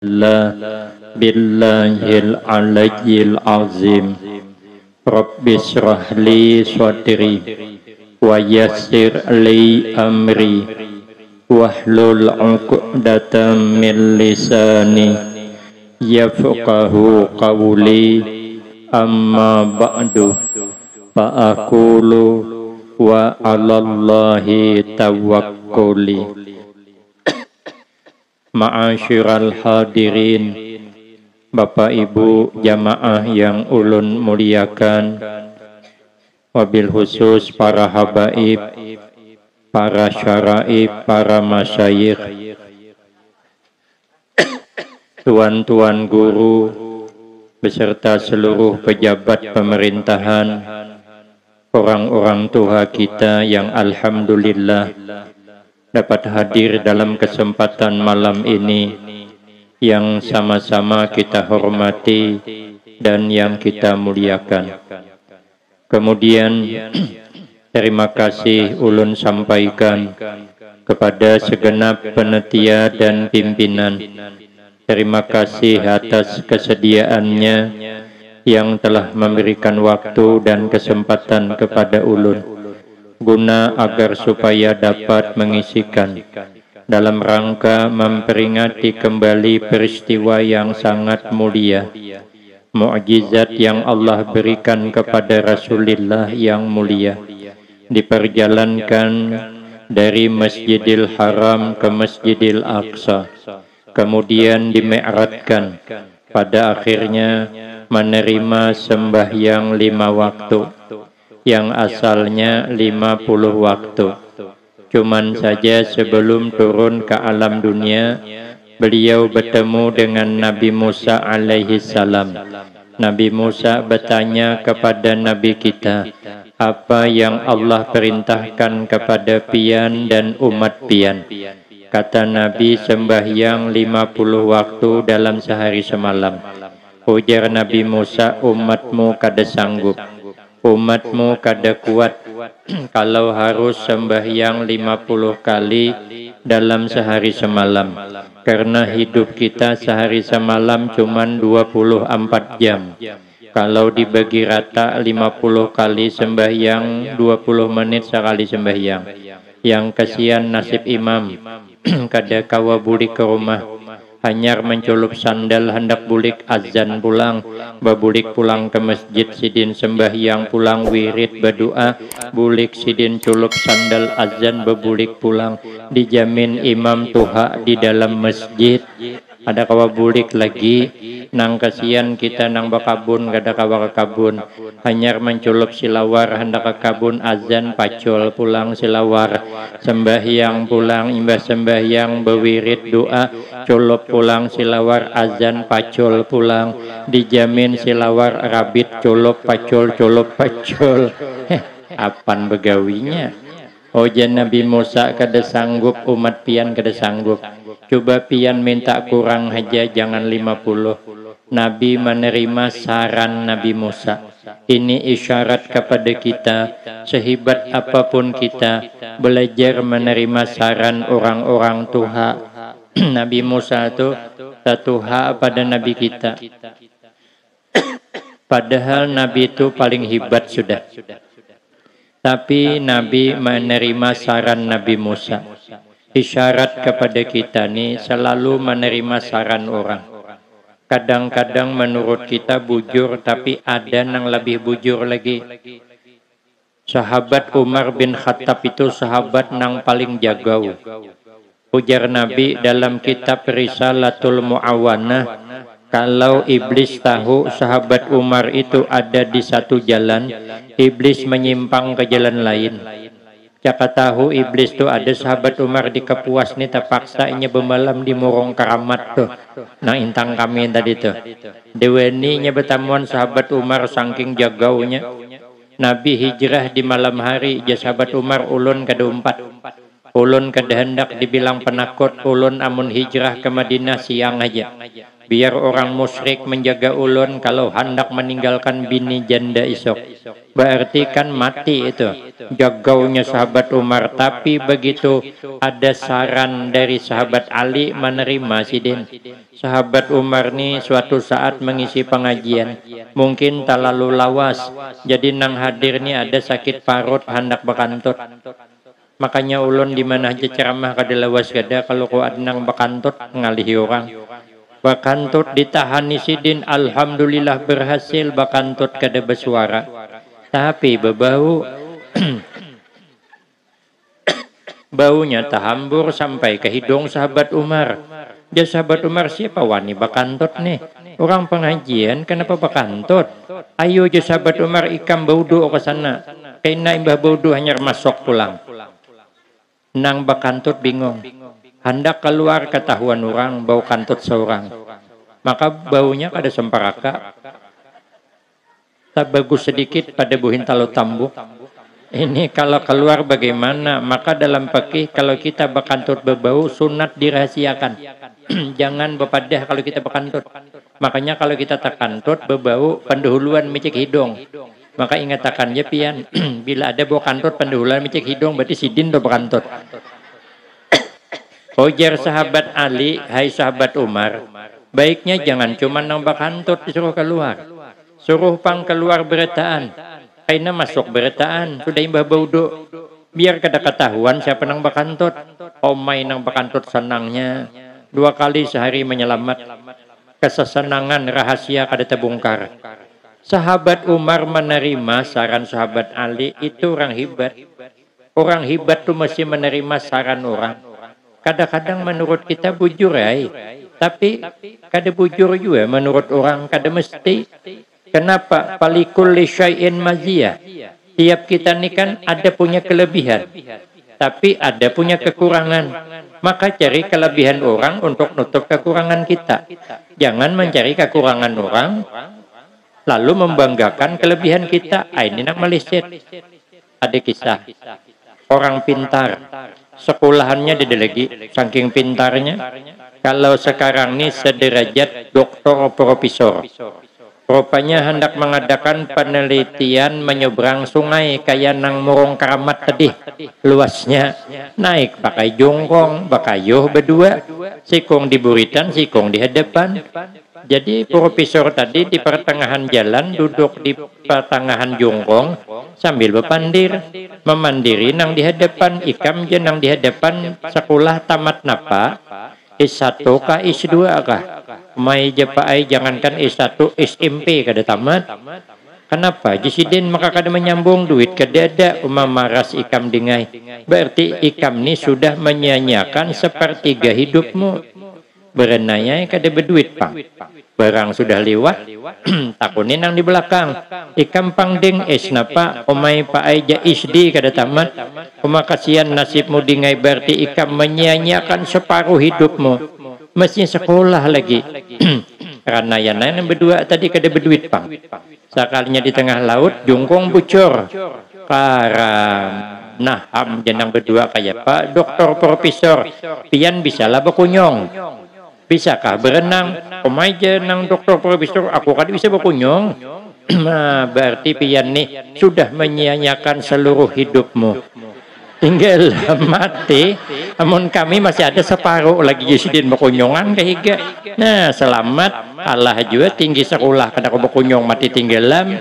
La billahil aliyyil azim. Rabbi shrah li sadri wa yassir li amri wahlul 'uqdatam min lisani yafqahu qawli. Amma ba'du fa aqulu wa 'alallahi tawakkuli. Ma'asyiral hadirin, Bapak Ibu jamaah yang ulun muliakan, wabil khusus para habaib, para syaraib, para masyayikh, tuan-tuan guru, beserta seluruh pejabat pemerintahan, orang-orang tua kita yang alhamdulillah dapat hadir dalam kesempatan malam ini yang sama-sama kita hormati dan yang kita muliakan. Kemudian terima kasih ulun sampaikan kepada segenap panitia dan pimpinan. Terima kasih atas kesediaannya yang telah memberikan waktu dan kesempatan kepada ulun guna agar supaya dapat mengisikan dalam rangka memperingati kembali peristiwa yang sangat mulia, mukjizat yang Allah berikan kepada Rasulullah yang mulia, diperjalankan dari Masjidil Haram ke Masjidil Aqsa, kemudian dimi'rajkan, pada akhirnya menerima sembahyang 5 waktu yang asalnya 50 waktu. Cuman saja sebelum turun ke alam dunia, beliau bertemu dengan Nabi Musa alaihi salam. Nabi Musa bertanya kepada Nabi kita, apa yang Allah perintahkan kepada pian dan umat pian? Kata Nabi, sembahyang 50 waktu dalam sehari semalam. Ujar Nabi Musa, umatmu kada sanggup, umatmu kada kuat kalau harus sembahyang 50 kali dalam sehari semalam, karena hidup kita sehari semalam cuman 24 jam. Kalau dibagi rata 50 kali sembahyang, 20 menit sekali sembahyang. Yang kasihan nasib imam kada kawa bulik ke rumah, hanyar menculup sandal hendak bulik azan pulang, babulik pulang ke masjid sidin sembahyang pulang wirid berdoa, bulik sidin culup sandal azan babulik pulang, dijamin imam tuha di dalam masjid. Ada kawa bulik lagi, nang kasihan kita nang bakabun kada kawa ke kabun, hanyar menculup silawar hendak ke kabun azan pacul pulang silawar, sembahyang pulang imbah sembahyang bewirid doa, culup pulang silawar azan pacul pulang, dijamin silawar rabit culup pacul apan begawinya. Ojan Nabi Musa kada sanggup, umat pian kada sanggup. Coba pian minta kurang aja, jangan 50. Nabi menerima saran Nabi Musa. Ini isyarat kepada kita, sehebat apapun kita, belajar menerima saran orang-orang tuha. Nabi Musa itu tatuha pada Nabi kita. Padahal Nabi itu paling hebat sudah. Tapi Nabi menerima saran Nabi Musa. Isyarat kepada kita nih selalu menerima saran orang. Kadang-kadang menurut kita bujur, tapi ada yang lebih bujur lagi. Sahabat Umar bin Khattab itu sahabat yang paling jagau. Ujar Nabi dalam kitab Risalatul Mu'awanah, kalau iblis tahu sahabat Umar itu ada di satu jalan, iblis menyimpang ke jalan lain. Jika tahu iblis tu ada sahabat Umar di Kapuas ni, terpaksa inya bemalam di Murong Karamat tu, nang intang kami tadi tu. Deweni nya bertamuan sahabat Umar saking jagaunya. Nabi hijrah di malam hari, ja sahabat Umar ulun kada umpat. Ulun kada hendak dibilang penakut, ulun amun hijrah ke Madinah siang aja. Biar orang musyrik menjaga ulun kalau hendak meninggalkan bini janda esok. Berarti kan mati itu jagaunya sahabat Umar. Tapi begitu ada saran dari sahabat Ali menerima sidin. Sahabat Umar ni suatu saat mengisi pengajian. Mungkin terlalu lawas. Jadi nang hadir ni ada sakit parut hendak bekantut. Makanya ulun di mana aja ceramah kada lawas kada kalau ku adnang bekantut ngalihi orang. Bakantut ditahan sidin, alhamdulillah berhasil bakantut kada bersuara. Tapi bebau baunya tahambur sampai ke hidung sahabat Umar. Dia sahabat Umar, siapa wani bakantut nih? Orang pengajian kenapa bakantut? Ayo je sahabat Umar ikam baudu ke sana. Kena imbah baudu hanya masuk pulang. Nang bakantut bingung. Hendak keluar ketahuan orang bau kantut seorang. Maka baunya kada semparaka. Tak bagus sedikit pada buhin talu tambuk. Ini kalau keluar bagaimana? Maka dalam fikih kalau kita bakantut berbau sunat dirahasiakan. Jangan bepadah kalau kita bakantut. Makanya kalau kita tak kantut berbau pendahuluan micik hidung. Maka ingatakan ya pian bila ada bau kantut pendahuluan micik hidung berarti sidin do bakantut. Ujar sahabat Ali, hai sahabat Umar, baiknya jangan cuma nambah kantut disuruh keluar. Suruh pang keluar beretaan. Kaina masuk beretaan, sudah imbah baudo. Biar kada ketahuan siapa nang bakantut. Omai nang bakantut senangnya. 2 kali sehari menyelamat. Kesesenangan rahasia kada terbongkar. Sahabat Umar menerima saran sahabat Ali, itu orang hebat. Orang hebat tuh mesti menerima saran orang. Kadang-kadang menurut kita bujur tapi kada bujur juga menurut orang, kada mesti. Kenapa? Falikul syai'in maziyah. Tiap kita ni kan ada punya kelebihan, tapi ada punya kekurangan. Maka cari kelebihan orang untuk nutup kekurangan kita. Jangan mencari kekurangan orang lalu membanggakan kelebihan kita. Ini nak meleset. Ada kisah orang pintar, sekolahannya didelegi, saking pintarnya. Kalau sekarang ini sederajat doktor profesor. Rupanya hendak mengadakan penelitian menyeberang sungai kayak nang Murung Keramat tadi. Luasnya naik pakai jongkong, bakayuh berdua, sikong di buritan, sikong di hadapan. Jadi profesor tadi di pertengahan jalan duduk di pertengahan jongkong sambil berpandir, memandiri nang di hadapan, ikam je nang di hadapan sekolah tamat napa, S1 kah S2 kah? Mai jepai jangankan S1, SMP kada tamat. Kenapa? Jisidin maka kada menyambung duit kada ada, maras ikam dengai. Berarti ikam ni sudah menyanyiakan sepertiga hidupmu. Berenaya kada berduit pang. Barang sudah lewat, takunin nang di belakang. Ikam pangding napa, omai paai ja isdi kada tamat. Kasihan nasibmu dingai berarti ikam menyanyiakan separuh hidupmu. Mesti sekolah lagi. Karena yang lain berdua tadi kada berduit pang. Sekalinya di tengah laut, jungkong bucur. Karam. Nah, jenang berdua kayak Pak Doktor Profesor. Pian bisalah berkunyong. Bisakah berenang? Omai jenang dokter profesor, aku kan bisa berkunyong. Nah, berarti pian nih sudah menyia-nyiakan seluruh hidupmu. Tinggal mati. Namun kami masih ada separuh lagi jisidin berkunyongan kehiga. Nah, selamat. Allah juga tinggi sekolah kada aku berkunyong mati tinggalam.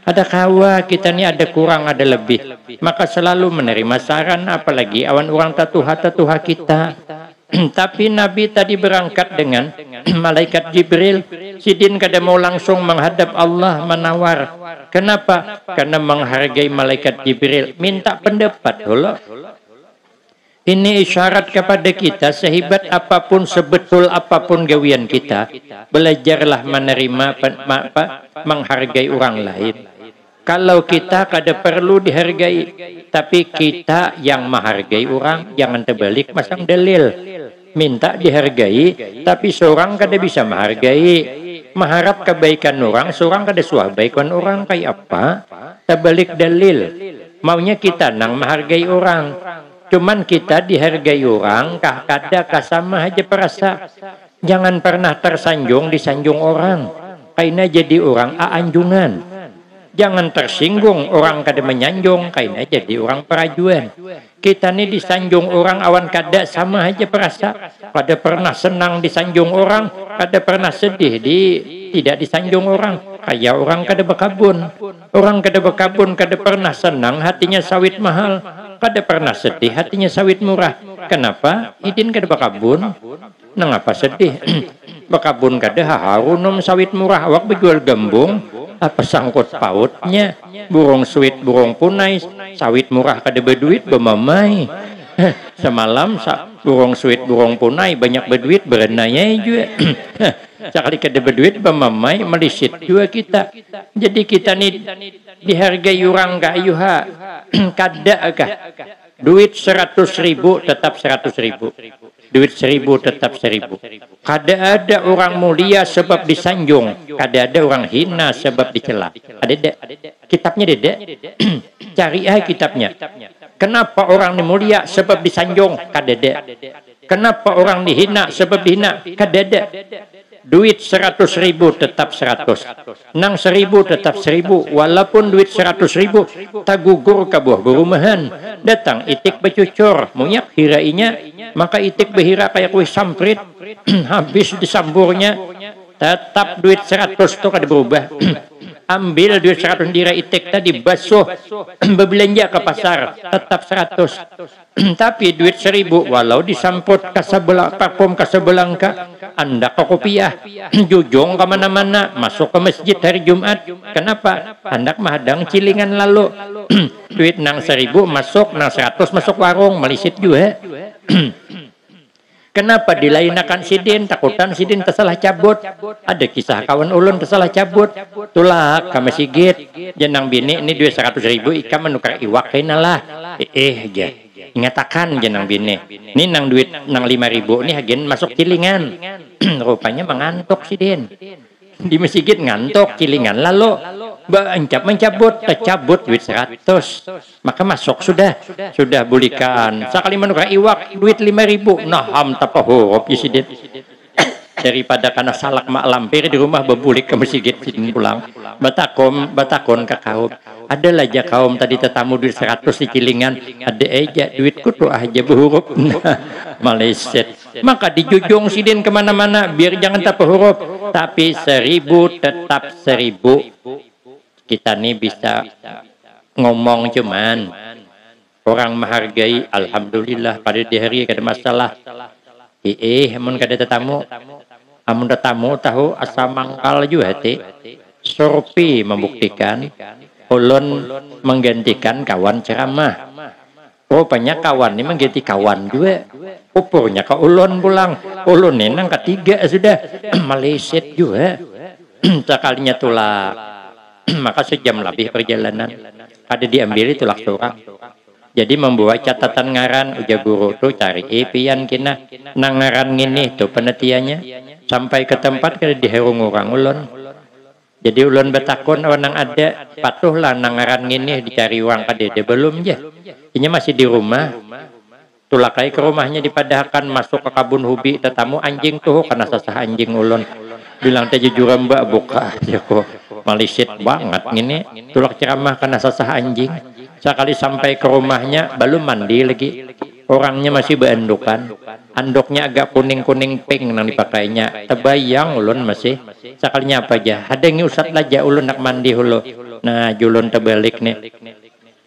Ada kawa kita ni ada kurang ada lebih. Maka selalu menerima saran, apalagi awan orang tatuha kita. Tapi Nabi tadi berangkat dengan malaikat Jibril. Sidin kada mau langsung menghadap Allah menawar. Kenapa? Karena menghargai malaikat Jibril. Minta pendapat. Ini isyarat kepada kita, sehebat apapun, sebetul apapun gawian kita, belajarlah menerima, menghargai orang lain. Kalau kita kada perlu dihargai, tapi kita yang menghargai orang, jangan terbalik masang dalil. Minta dihargai, tapi seorang kada bisa menghargai. Mengharap kebaikan orang, seorang kada suah baikan orang kayak apa? Terbalik dalil. Maunya kita nang menghargai orang. Cuman kita dihargai orang, kah kada kah sama aja perasa. Jangan pernah tersanjung disanjung orang. Kaina jadi orang aanjungan. Jangan tersinggung orang kada menyanjung, kaina jadi orang perajuan. Kita nih disanjung orang awan kada sama aja perasa. Kada pernah senang disanjung orang, kada pernah sedih tidak disanjung orang. Kayak orang kada bekabun. Orang kada bekabun kada pernah senang hatinya sawit mahal. Kada pernah sedih hatinya sawit murah. Kenapa? Idin kada bekabun. Nangapa sedih? Bekabun kada haharunom sawit murah. Awak berjual gembung. Apa sangkut pautnya? Burung suit, burung punai, sawit murah kada berduit bemamai. Semalam burung suit, burung punai banyak berduit berenaya juga. Sekali kada berduit bemamai melisit juga kita. Jadi kita nih dihargai orang gak ayuha. Kada kah? Duit 100.000 tetap 100.000. Duit 1.000 tetap 1.000. Kada ada orang mulia sebab disanjung. Kada ada orang hina sebab dicela. Ada kitabnya dede. Cari kitabnya. Kenapa orang mulia sebab disanjung? Kada ada. Kenapa orang dihina sebab dihina? Kada ada. Duit 100.000 tetap 100. Nang 1.000 tetap 1.000. Walaupun duit 100.000 tagugur kabuh berumahan. Datang itik becucur. Munyak hirainya. Maka itik behira kayak kuih samprit. Habis disamburnya. Tetap duit 100 itu kada berubah. Ambil duit 100 dira itik tadi basuh. Berbelanja ke pasar. Tetap 100. Tapi duit 1.000 walau disamput parfum Casablanca. Anda ke kopiah. Jujung ke mana-mana. Masuk ke masjid hari Jumat. Kenapa? Hendak mahadang cilingan lalu. Duit nang 1.000 masuk. Nang 100 masuk warung. Melisit juga. Kenapa dilainakan sidin? Takutan sidin tersalah cabut. Ada kisah kawan ulun tersalah cabut. Tulak kami sigit. Jenang bini ini duit 100.000 ika menukar iwak kena lah. Aja. Ingatakan jenang bini. Ini nang duit nang 5.000 ini hagen masuk cilingan. Rupanya mengantuk sidin. Di masjid ngantuk cilingan lalu mencabut tercabut duit 100. Maka masuk sudah bulikan sekali menukar iwak duit 5.000 naham tapahurop sidin. Daripada karena salak mak lampir di rumah bebulik ke masjid sidin pulang batakon ke kaum adalah aja kaum tadi tetamu duit 100 di cilingan ada aja duitku tuh aja berhuruf Malaysia. Maka dijujung sidin kemana-mana biar jangan tak huruf. Tapi 1.000 tetap 1.000. Kita nih bisa ngomong cuman orang menghargai. Alhamdulillah pada di hari kada masalah. Amun kada tetamu. Amun tetamu tahu asa mangkal juga hati. Surpi membuktikan ulun menggantikan kawan ceramah. Rupanya kawan ini mengganti kawan juga. Upurnya ke ulun pulang. Ulun ini nang ketiga sudah. Maleset juga. Sekalinya tulak. Maka sejam lebih perjalanan. Ada diambil tulak surat. Jadi membuat catatan ngaran. Uja guru tuh cari pian kina. Nang ngaran ngini tuh penetiannya. Sampai ke tempat kada diherung orang ulun. Jadi ulun betakon orang ada patuhlah nangaran ngini dicari uang kadede belum ya. Ini masih di rumah. Tulakai ke rumahnya dipadahkan masuk ke kabun hubi tetamu anjing tuh karena sasah anjing ulun. Bilang teh jujur mbak buka aja kok. Malisit banget ngini. Tulak ceramah karena sasah anjing. Sekali sampai ke rumahnya belum mandi lagi. Orangnya masih beandukan. Andoknya agak kuning-kuning pink nang dipakainya. Tebayang ulun masih. Sekalinya apa aja. Hadengi usat laja ulun nak mandi hulu. Nah julun terbalik nih.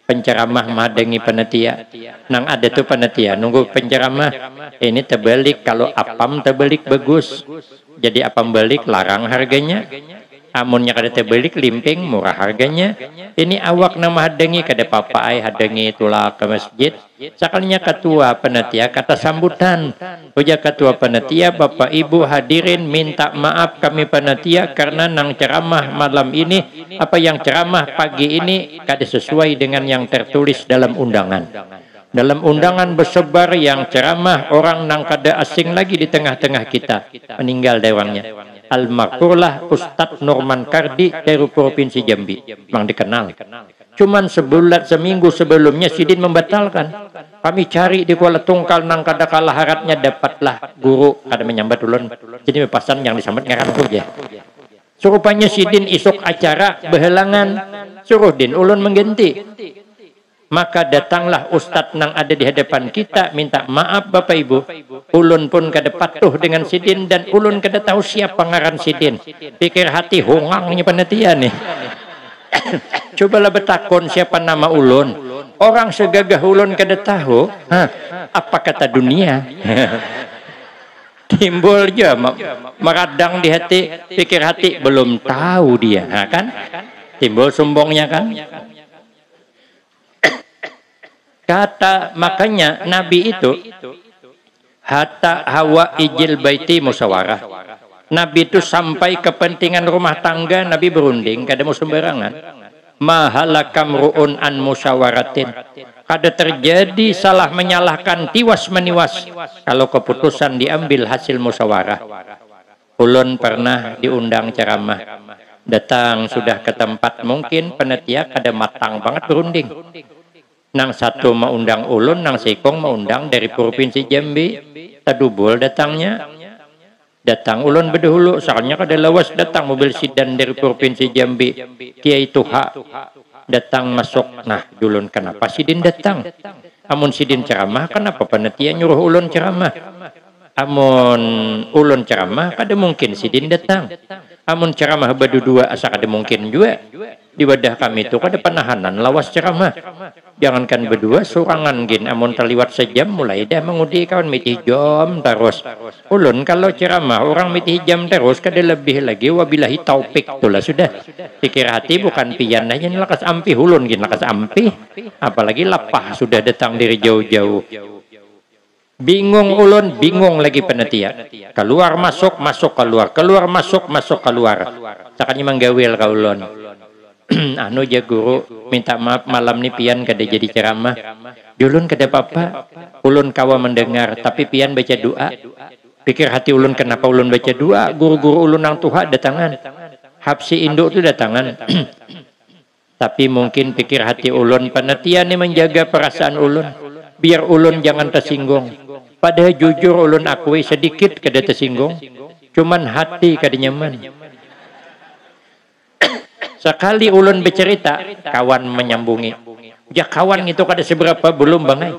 Penceramah madengi panitia. Nang ada tuh panitia. Nunggu penceramah. Ini terbalik. Kalau apam terbalik bagus. Jadi apam balik larang harganya. Amunnya kada terbalik limping murah harganya. Ini awak nama hadengi kada papai hadengi tulak ke masjid. Sekalinya ketua panitia kata sambutan. Uja ketua panitia Bapak Ibu hadirin minta maaf kami panitia karena nang ceramah malam ini apa yang ceramah pagi ini kada sesuai dengan yang tertulis dalam undangan. Dalam undangan bersebar yang ceramah orang nang kada asing lagi di tengah-tengah kita. Meninggal dewangnya. Almarhumlah Ustadz Norman Kardi dari Provinsi Jambi. Mang dikenal. Cuman sebulan seminggu sebelumnya Sidin membatalkan. Kami cari di Kuala Tungkal nang kada kalah haratnya dapatlah guru kada menyambat ulun. Jadi pesan yang disambat ngarantuk ya. Serupanya Sidin isuk acara behelangan suruh din ulun mengganti. Maka datanglah ustadz nang ada di hadapan kita minta maaf Bapak Ibu. Ulun pun kada patuh dengan Sidin dan ulun kada tahu siapa ngaran Sidin. Pikir hati hongangnya panitia nih. Cobalah betakon siapa nama ulun. Orang segagah ulun kada tahu. Apa kata dunia? Timbul aja meradang di hati, pikir hati belum tahu dia, kan? Timbul sombongnya kan? Kata makanya Nabi itu hatta hawa ijil baiti musyawarah. Nabi itu sampai kepentingan rumah tangga Nabi berunding, kada mau sembarangan. Mahalakam ru'un an musyawaratin. Kada terjadi salah menyalahkan tiwas meniwas kalau keputusan diambil hasil musyawarah. Ulun pernah diundang ceramah. Datang sudah ke tempat mungkin panitia kada matang banget berunding. Nang satu mau undang ulun, nang sikong mau undang dari provinsi Jambi. Tadubul datangnya. Datang ulun berdahulu, soalnya kada lawas datang mobil sidan dari provinsi Jambi. Kiai Tuha datang masuk. Nah, dulun kenapa Sidin datang? Amun Sidin ceramah, kenapa panitia nyuruh ulun ceramah? Amun ulun ceramah, kada mungkin Sidin datang. Amun ceramah berdua asa kada mungkin juga. Di wadah kami itu kada penahanan lawas ceramah. Jangankan berdua, sorangan gin. Amun terliwat sejam mulai dah mengudi kawan mitih jam terus. Ulun kalau ceramah orang mitih jam terus kada lebih lagi wabillahi taufik itulah sudah. Pikir hati bukan pian aja lakas ampi ulun gin lakas ampi. Apalagi lapah sudah datang dari jauh-jauh. Bingung ulun, bingung lagi panitia. Keluar masuk, masuk keluar, keluar masuk, masuk keluar. Sakanya menggawil ka ulun. Anu ja guru minta maaf malam ni pian kada jadi ceramah. Ulun kada apa-apa. Ulun kawa mendengar tapi pian baca doa. Pikir hati ulun kenapa ulun baca doa? Guru-guru ulun nang tuha datangan. Habsi induk tu datangan. Tapi mungkin pikir hati ulun panitia ni menjaga perasaan ulun. Biar ulun jangan tersinggung. Padahal jujur ulun akui sedikit kada tersinggung. Cuman hati kada nyaman. Sekali ulun bercerita, kawan menyambungi. Ya kawan itu kada seberapa belum bangai.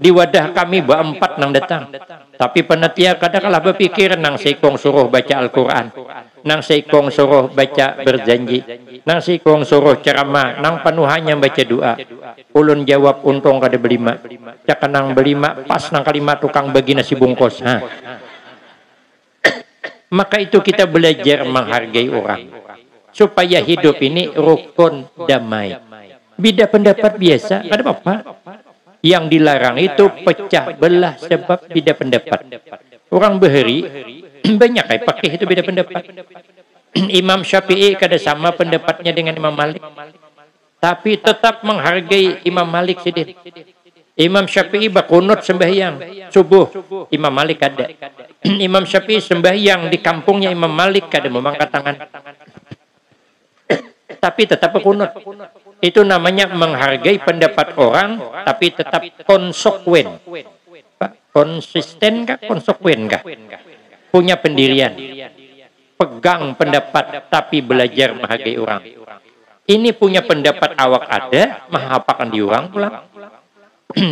Di wadah kami berempat nang datang. Tapi panitia kada kalah berpikir nang sikong suruh baca Al-Quran. Nang sikong suruh baca berjanji. Nang sikong suruh ceramah. Nang penuhannya baca doa. Ulun jawab untung kada belima. Cak nang belima pas nang kalimat tukang bagi nasi bungkus. Maka itu kita belajar menghargai orang. Supaya hidup ini rukun damai. Beda pendapat biasa, ada apa-apa. Yang dilarang itu pecah belah sebab beda pendapat. Orang beheri banyak kayak pakai itu beda pendapat. Imam Syafi'i kada sama pendapatnya dengan Imam Malik. Tapi tetap menghargai Imam Malik Sidin. Imam Syafi'i bakunut sembahyang subuh, Imam Malik kada. Imam Syafi'i sembahyang di kampungnya Imam Malik kada mengangkat tangan. Tapi tetap berkunut. Itu namanya menghargai pendapat orang, tapi tetap konsekuen. Konsisten kah? Konsekuen kah? Punya pendirian. Pegang pendapat, tapi belajar menghargai orang. Ini punya pendapat awak ada, mengapakan di orang pula.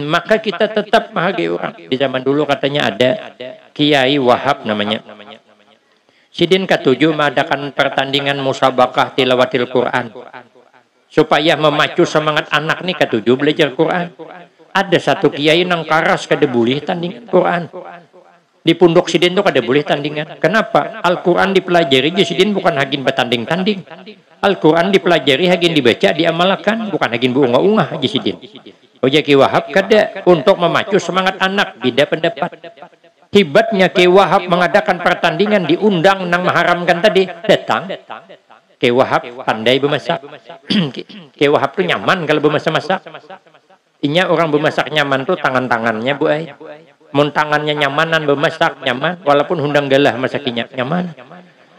Maka kita tetap menghargai orang. Di zaman dulu katanya ada Kiai Wahab namanya. Sidin ke-7 mengadakan pertandingan musabakah tilawatil Quran. Supaya memacu semangat anak nih ke-7 belajar Quran. Ada satu kiai nang karas kada boleh tandingan Quran. Di pundok Sidin tuh kada boleh tandingan. Kenapa? Al-Quran dipelajari, Sidin bukan hagin bertanding-tanding. Al-Quran dipelajari, hagin dibaca, diamalkan. Bukan hagin beunga-unga, Sidin. Ojaki Wahab kada untuk memacu semangat anak. Beda pendapat. Hebatnya Kiai Wahab mengadakan pertandingan diundang nang mengharamkan tadi datang. Kiai Wahab pandai bermasak. Kiai Wahab tuh nyaman kalau bermasak-masak. Inya orang bermasak nyaman tuh tangan-tangannya bu ay. Mun tangannya nyamanan bermasak nyaman, walaupun hundang galah masakinya nyaman.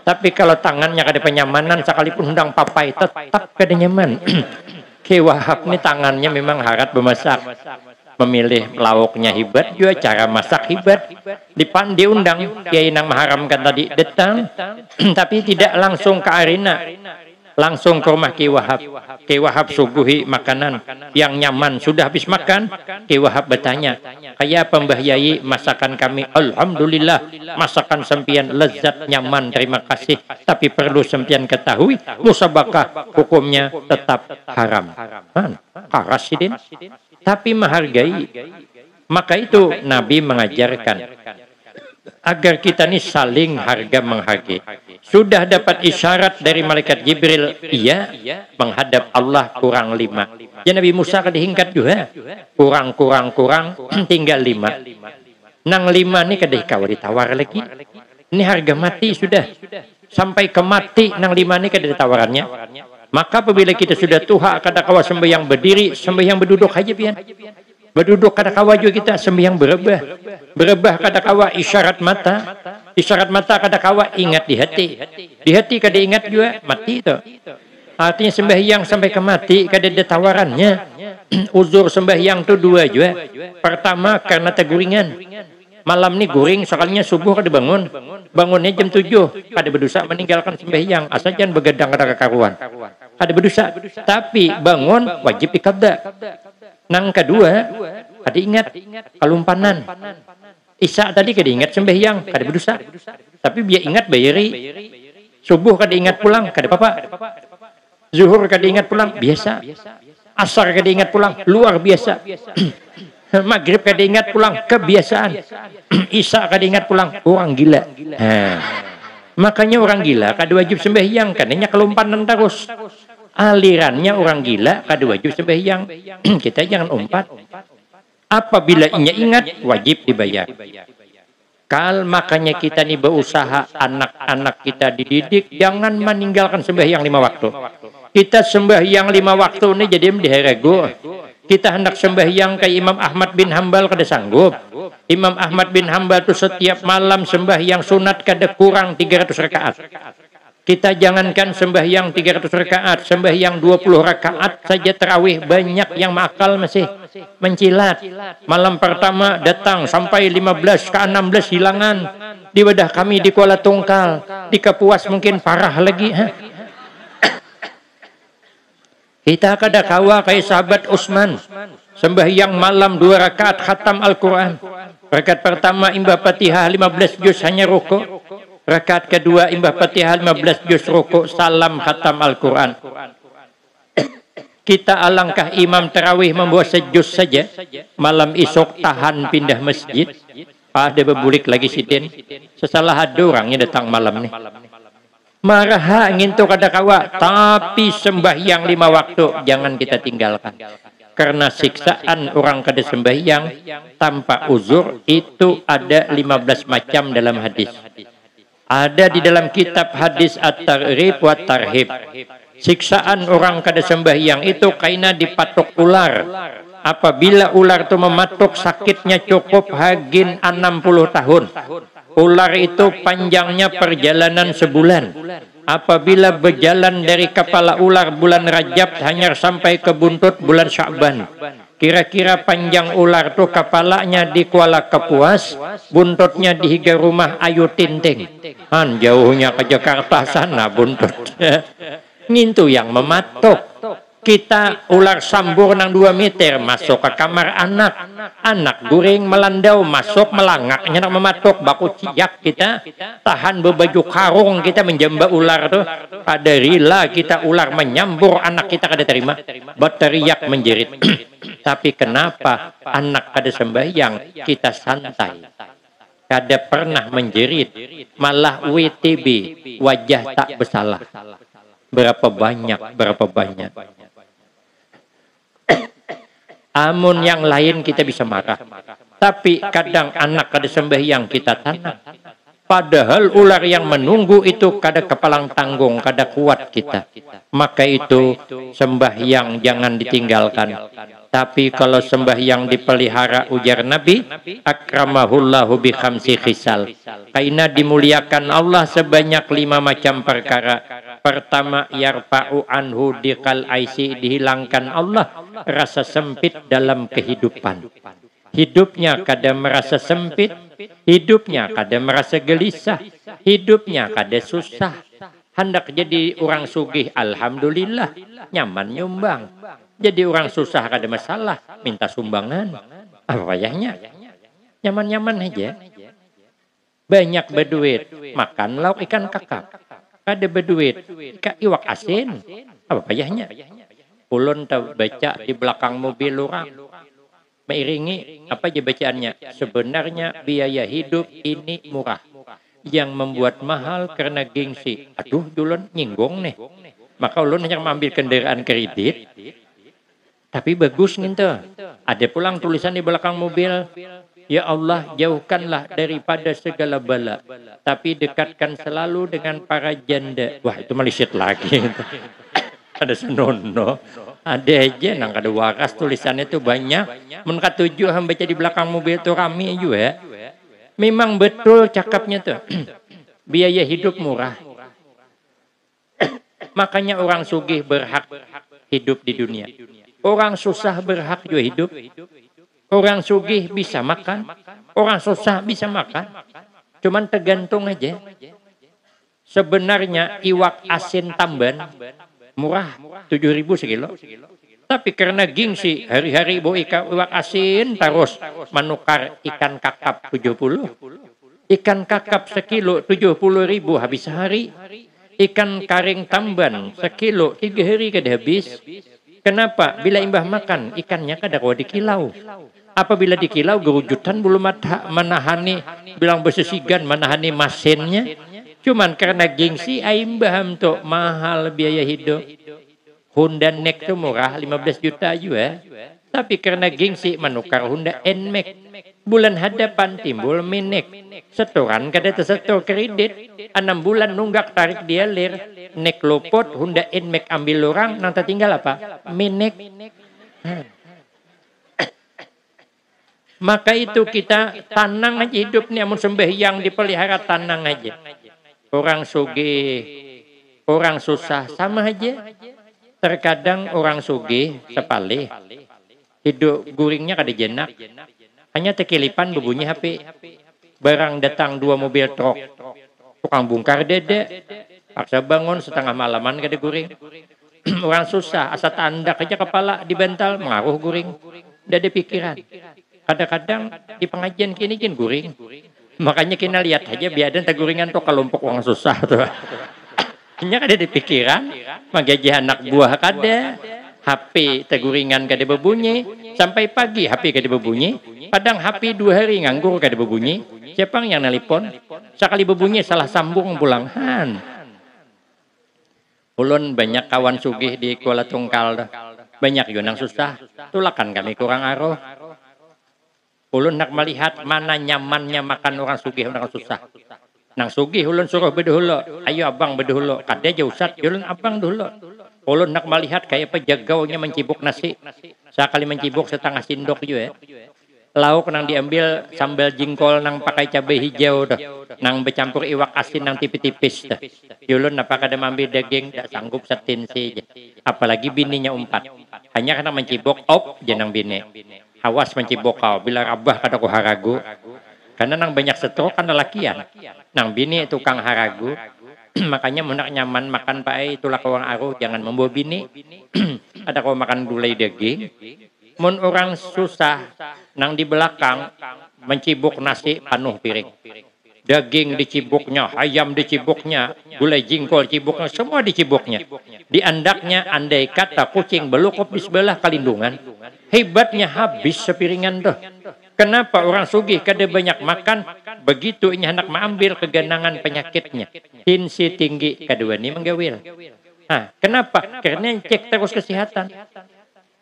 Tapi kalau tangannya kada penyamanan sekalipun hundang papai tetap kada nyaman. Ki Wahab ini tangannya memang harat memasak. Memilih lauknya hebat, juga cara masak hebat. Diundang Kiai nang mengharamkan tadi datang, tapi tidak langsung ke arena. Langsung ke rumah Ki Wahab. Ki Wahab suguhi makanan yang nyaman. Sudah habis makan, Ki Wahab bertanya, kayak Mbah Yai masakan kami? Alhamdulillah, masakan sempian lezat, nyaman, terima kasih. Tapi perlu sempian ketahui, musabakah hukumnya tetap haram. Karas sidin. Tapi menghargai. Maka itu Nabi mengajarkan agar kita ini saling harga menghargai. Sudah dapat isyarat dari malaikat Jibril, iya, menghadap Allah kurang 5. Ya Nabi Musa kan dihingkat juga. Kurang, tinggal 5. Nang 5 ini kadeh kau ditawar lagi. Ini harga mati sudah. Sampai ke mati, nang 5 ini kadeh tawarannya. Maka apabila kita sudah tuha, kada kawa sembahyang berdiri, sembahyang berduduk aja pian. Berduduk kada kawa juga kita sembahyang berebah. Berebah kada kawa isyarat mata. Isyarat mata kada kawa ingat di hati. Di hati kada ingat juga mati itu. Artinya sembahyang sampai ke mati kada ada tawarannya. Uzur sembahyang itu 2 juga. Pertama karena teguringan. Malam ni guring soalnya subuh kada bangun. Bangunnya jam 7. Kada berdosa meninggalkan sembahyang. Asal jangan begadang kada kekaruan. Kada berdosa. Tapi bangun wajib ikada. Nang kedua kada ingat kalumpanan. Isya tadi kada ingat sembahyang, kada berdosa. Tapi biar ingat bayari. Subuh kada ingat pulang, kada apa-apa. Zuhur kada ingat pulang, biasa. Asar kada ingat pulang, luar biasa. Maghrib kada ingat pulang, kebiasaan. Isya kada ingat pulang, orang gila. Makanya orang gila kada wajib sembahyang, kadanya kelumpanan terus. Alirannya orang gila kada wajib sembahyang. Kita jangan umpat. Apabila ingat wajib dibayar. Makanya kita nih berusaha anak-anak kita dididik jangan meninggalkan sembahyang 5 waktu. Kita sembahyang 5 waktu ini jadi diherego. Kita hendak sembahyang kayak Imam Ahmad bin Hambal kada sanggup. Imam Ahmad bin Hambal itu setiap malam sembahyang sunat kada kurang 300 rakaat. Kita jangankan sembahyang 300 rakaat, sembahyang 20 rakaat saja tarawih banyak yang makal masih mencilat. Malam pertama datang sampai 15 ke 16 hilangan. Di wadah kami di Kuala Tungkal, di Kapuas mungkin parah lagi. Kita kada kawa kayak sahabat Utsman. Sembahyang malam 2 rakaat khatam Al-Quran. Rakaat pertama imbah Fatihah 15 juz hanya rukuk. Rakaat kedua imbah Fatihah 15 juz rukuk salam khatam Al-Quran. Kita alangkah imam tarawih membawa sejuz saja. Malam esok tahan pindah masjid. Ada bebulik lagi sidin. Sesalah ada orangnya datang malam nih. Marah ngintu kada kawa. Tapi sembahyang 5 waktu jangan kita tinggalkan. Karena siksaan orang kada sembahyang tanpa uzur itu ada 15 macam dalam hadis. Ada di dalam kitab hadis At-Targhib wa Tarhib. Siksaan orang kada sembahyang itu kaina dipatok ular. Apabila ular itu mematok sakitnya cukup hagin 60 tahun. Ular itu panjangnya perjalanan sebulan. Apabila berjalan dari kepala ular bulan Rajab hanya sampai ke buntut bulan Sya'ban. Kira-kira panjang ular tuh kepalanya di Kuala Kapuas, buntutnya di higa rumah Ayu Tinting. Jauhnya ke Jakarta sana buntut. Ngintu yang mematok. Kita ular sambur nang 2 meter masuk ke kamar anak. Anak guring melandau masuk melangaknya nak mematok baku ciyak kita tahan berbaju karung kita menjamba ular tuh. Pada rila kita ular menyambur anak kita kada terima. Berteriak menjerit. Tapi kenapa anak kada sembahyang kita santai. Kada pernah menjerit. Malah WTB wajah tak bersalah. Berapa banyak. Amun yang lain kita bisa marah. Tapi kadang anak kada sembahyang kita tanam. Padahal ular yang menunggu itu kada kepalang tanggung, kada kuat kita. Maka itu sembahyang jangan ditinggalkan. Tapi kalau sembahyang dipelihara ujar Nabi, akramahullahu bi khamsi khisal. Kaina dimuliakan Allah sebanyak 5 macam perkara. Pertama, yarfa'u anhu diqal aisi, dihilangkan Allah rasa sempit dalam kehidupan. Hidupnya kadang merasa sempit, hidupnya kadang merasa gelisah, hidupnya kadang susah. Hendak jadi orang sugih, alhamdulillah, nyaman nyumbang. Jadi orang susah kada masalah, minta sumbangan. Apa payahnya? Nyaman-nyaman aja. Banyak berduit, makan lauk ikan kakap. Kada berduit, iwak asin. Apa payahnya? Ulun tahu baca di belakang mobil orang. Mengiringi, apa aja bacaannya? Sebenarnya biaya hidup ini murah. Yang membuat mahal karena gengsi. Aduh, ulun nyinggung nih. Maka ulun hanya mengambil kendaraan kredit. Tapi bagus gitu. Ada pulang tulisan di belakang mobil. Ya Allah, jauhkanlah daripada segala bala. Tapi dekatkan selalu dengan para janda. Wah, itu melisit lagi. Ada senono. Ada aja nang kada waras tulisannya itu banyak. Mun katujuh baca di belakang mobil itu rame juga. Memang betul cakapnya tuh. Biaya hidup murah. Makanya orang sugih berhak hidup di dunia. Orang susah berhak juga hidup. Orang sugih bisa makan. Orang susah bisa makan. Cuman tergantung aja. Sebenarnya iwak asin Tamban murah 7.000 sekilo. Tapi karena gengsi hari-hari bawa iwak asin terus menukar ikan kakap 70. Ikan kakap sekilo 70.000 habis sehari. Ikan karing Tamban sekilo 3 hari kada habis. Kenapa? Bila imbah makan ikannya kada kau dikilau. Apabila dikilau gerujutan belum menahani bilang besesigan menahani masennya. Cuman karena gengsi aimbah untuk mahal biaya hidup. Honda Nek itu murah 15 juta juga. Tapi karena gengsi menukar Honda Nmax. Bulan hadapan timbul Minek. Setoran kada tersetor kredit. 6 bulan nunggak tarik dia lir. Nek lopot Honda Nmax ambil orang. Nanti tinggal apa? Minek. Maka itu kita tanang aja hidup nih. Amun sembahyang dipelihara tanang aja. Orang sugih, orang susah sama aja. Terkadang orang sugih sepalih. Hidup guringnya kada jenak. Hanya tekilipan berbunyi HP. Barang datang 2 mobil truk. Tukang bongkar dede. Paksa bangun setengah malaman kada guring. Orang susah. Asa tandak aja kepala dibantal. Mengaruh guring. Tidak ada pikiran. Kadang-kadang di pengajian kini guring. Makanya kita lihat aja biadan teguringan tuh kelompok orang susah tuh. Hanya kada di pikiran. Magaji anak buah kada. HP teguringan kada berbunyi. Sampai pagi HP kada berbunyi. Padang HP 2 hari nganggur kada berbunyi. Siapa yang nelpon? Sekali berbunyi salah sambung pulang. Ulun banyak kawan sugih di Kuala Tungkal. Banyak yun yang susah. Tulakan kami kurang aruh. Ulun nak melihat mana nyamannya makan orang sugih orang susah. Nang sugih ulun suruh bedulo. Ayo abang bedulo. Kada aja usat. Ulun abang dulu. Ulun nak melihat kayak pejagaunya mencibuk nasi. Sekali mencibuk setengah sendok juga. Lauk nang diambil sambal jingkol nang pakai cabai hijau dah. Nang bercampur iwak asin nang tipis-tipis dah. Ulun apa kada ambil daging tak sanggup setinsi. Apalagi bininya 4. Hanya karena mencibuk jenang bini. Awas mencibok kau. Bila rabah kada ku haragu. Karena nang banyak stroke kan lelakian. Nang bini tukang haragu. Makanya munak nyaman makan pae itulah kawang aruh. Jangan membawa bini. Ada kau makan gulai daging. Mun orang susah. Nang di belakang. Mencibuk nasi penuh piring. Daging dicibuknya. Ayam dicibuknya. Gulai jingkol cibuknya. Semua dicibuknya. Di andaknya andai kata kucing belukop di sebelah kalindungan. Hebatnya habis sepiringan tuh. Kenapa orang sugih kada banyak makan? Begitu ini hendak mengambil keganangan penyakitnya. Tensi tinggi kedua ini menggawil. Kenapa? Karena cek terus kesehatan.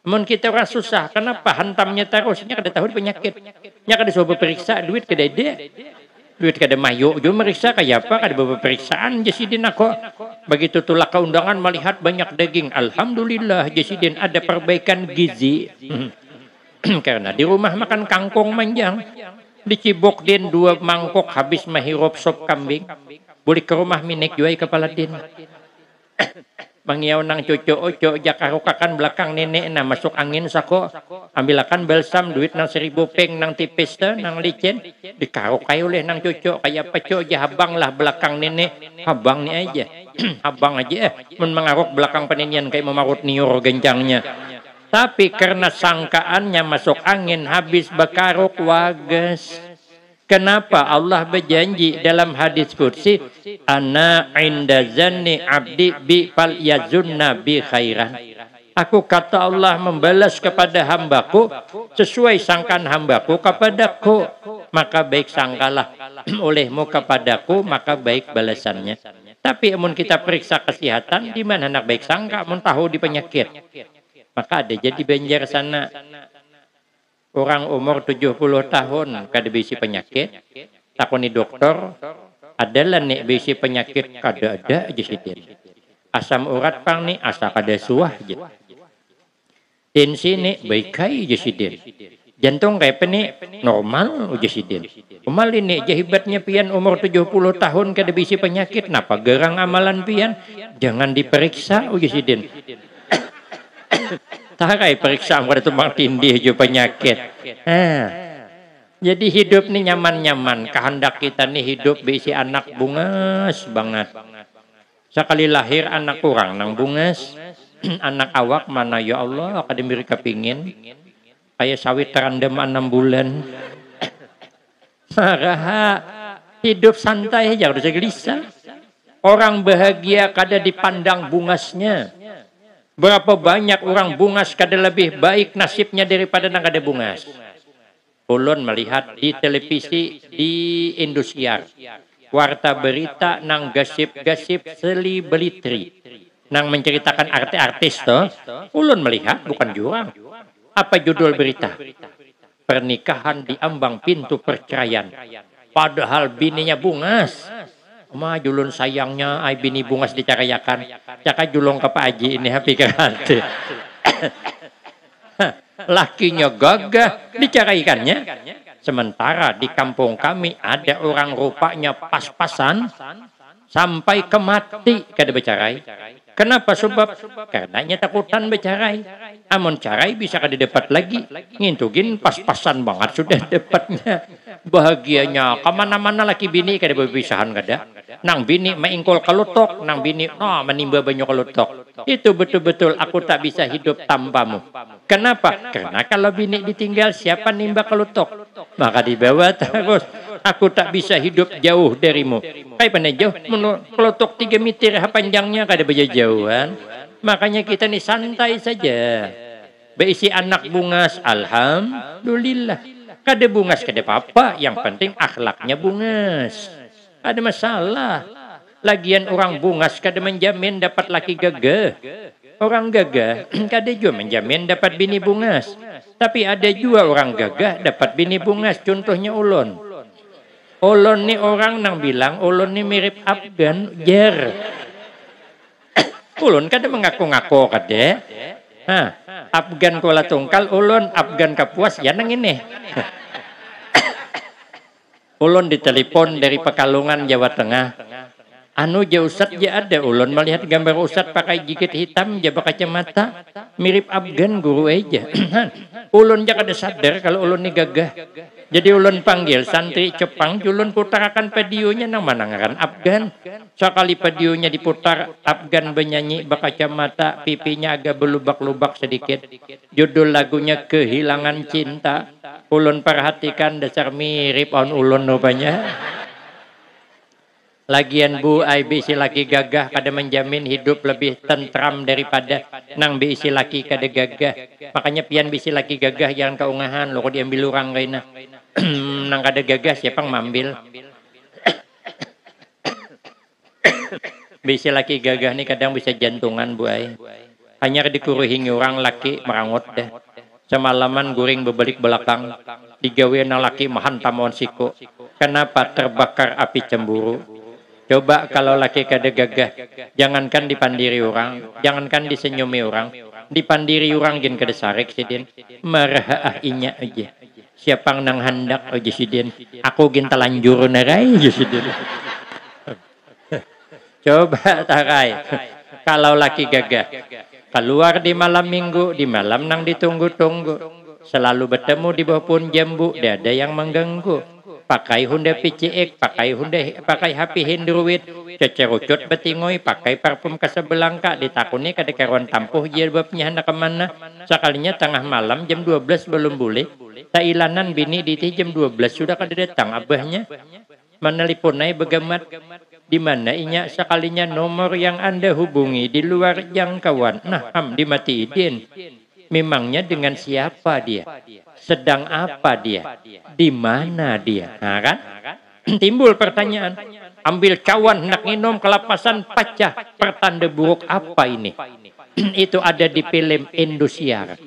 Mun kita orang susah, kenapa hantamnya terus? Nya kada tahu penyakit. Nya kada suruh periksa duit kada ada. Duit kada mayu, juga meriksa kayak apa? Kada beberapa periksaan Jasidin aku. Begitu tulak ke undangan melihat banyak daging. Alhamdulillah Jasidin ada perbaikan gizi. Karena di rumah makan kangkung manjang. Dicibok din 2 mangkok habis mahirup sop kambing. Boleh ke rumah minik juai kepala din. Mangiaw nang cucu oco jakarukakan belakang nenek na masuk angin sako ambilakan balsam duit nang 1000 peng nang tipis ta nang licin dikarukai oleh nang cucu kayak peco aja habang lah belakang nenek habang ni aja habang aja mun mengaruk belakang peninian kayak memarut niur gencangnya tapi karena sangkaannya masuk angin habis bekaruk wages. Kenapa Allah berjanji dalam hadis qudsi ana inda zanni abdi bi fal yazunna bi khairan. Aku kata Allah membalas kepada hambaku sesuai sangkaan hambaku kepadaku, maka baik sangkalah olehmu kepadaku, maka baik balasannya. Tapi amun kita periksa kesehatan di mana anak baik sangka mun tahu di penyakit. Maka ada jadi banjar sana orang umur 70 tahun kada bisi penyakit, takoni dokter, adalah nek bisi penyakit kada ada aja sidin. Asam urat pang ni asa kada suah je. Tensi ni baik kai je sidin. Jantung kayak ni normal aja sidin. Umal ini jahibatnya pian umur 70 tahun kada bisi penyakit, napa gerang amalan pian? Jangan diperiksa aja sidin. Takai periksa pada tumbang tindih jo penyakit. Jadi hidup ni nyaman-nyaman. Kehendak kita ni hidup berisi anak bungas banget. Sekali lahir anak kurang nang bungas. Anak awak mana ya Allah kada miri kepingin. Kayak sawit terandam 6 bulan. Maraha hidup santai aja udah gelisah. Orang bahagia kada dipandang bungasnya. Berapa banyak orang bungas kada lebih baik nasibnya daripada nang kada bungas. Ulun melihat di televisi di Indosiar, warta berita nang gasip-gasip selebriti, nang menceritakan artis-artis toh. Ulun melihat bukan jurang. Apa judul berita? Pernikahan di ambang pintu perceraian. Padahal bininya bungas. Ma julun sayangnya ai bini bungas dicarayakan. Caka julung ke Pak Haji ini happy kerante. Lakinya gagah dicaraikannya. Sementara di kampung kami ada orang rupanya pas-pasan sampai ke mati kada bercerai. Kenapa sebab? Karenanya takutan bercerai. Amun cerai bisa kada dapat lagi. Ngintugin pas-pasan banget sudah dapatnya. Bahagianya kemana-mana laki bini kada berpisahan kada. Nang bini maingkol kalutok, nang bini menimba banyak kalutok. Itu betul-betul aku tak bisa hidup tanpamu. Kenapa? Karena kalau bini ditinggal siapa nimba kalutok? Maka dibawa terus. Aku tak bisa hidup jauh darimu. Kayak mana jauh? Kalutok 3 meter panjangnya kada berjauhan. Makanya kita ni santai saja. Berisi anak bungas, alhamdulillah. Kada bungas kada apa-apa, yang penting akhlaknya bungas. Ada masalah. Lagian orang bungas kada menjamin dapat laki gagah. Orang gagah kada juga menjamin dapat bini bungas. Tapi ada juga orang gagah dapat bini bungas. Contohnya ulun. Ulun ni orang nang bilang ulun ni mirip Afgan jer. Ulun kada mengaku-ngaku kada. Afgan Kuala Tungkal, ulun Afgan Kapuas ya nang ini. Ulun ditelepon dari Pekalongan Jawa Tengah. Anu ja Ustad ja ada ulun melihat gambar Ustad pakai jaket hitam ja kacamata mirip Afgan guru aja. Ulun ja kada sadar kalau ulun ni gagah. Jadi ulun panggil santri Jepang, ulun putarakan videonya nang manangaran Afgan. Sekali videonya diputar Afgan bernyanyi berkacamata, pipinya agak berlubak-lubak sedikit. Judul lagunya Kehilangan Cinta. Ulun perhatikan dasar mirip on ulun rupanya. Lagian bu ai bisi laki gagah kada menjamin hidup lebih tentram daripada nang bisi laki kada gagah. Makanya pian bisi laki gagah jangan keungahan lo kok diambil orang kaina. Nang kada gagah siapa yang mambil. Bisi laki gagah ni kadang bisa jantungan bu ai. Hanya dikuruhingi orang laki merangut dah. Semalaman guring berbalik belakang. Digawe nang laki mahantam on siko. Kenapa terbakar api cemburu? Coba kalau laki kada gagah, jangankan dipandiri orang, jangankan disenyumi orang, dipandiri orang gin kada sarek sidin, marah inya aja. Siapa nang hendak aja sidin, aku gin telanjur narai aja sidin. Coba tarai. Kalau laki gagah, keluar di malam minggu, di malam nang ditunggu-tunggu. Selalu bertemu di bawah pun jambu, dia ada yang mengganggu. Pakai Honda PCX, pakai HP Android, cecerucut betingoy, pakai parfum Casablanca, ditakuni kada karuan tampuh jilbabnya hendak kemana. Sekalinya tengah malam jam 12 belum boleh. Tailanan bini di jam 12 sudah kada datang abahnya. Meneliponai begamat. Di mana inya sekalinya nomor yang Anda hubungi di luar jangkauan. Nah, dimatiin. Memangnya dengan siapa dia? Sedang apa dia? Di mana dia? Nah, kan? Timbul pertanyaan. Ambil cawan hendak minum kelapasan pecah. Pertanda buruk apa ini? Itu ada di film Indosiar.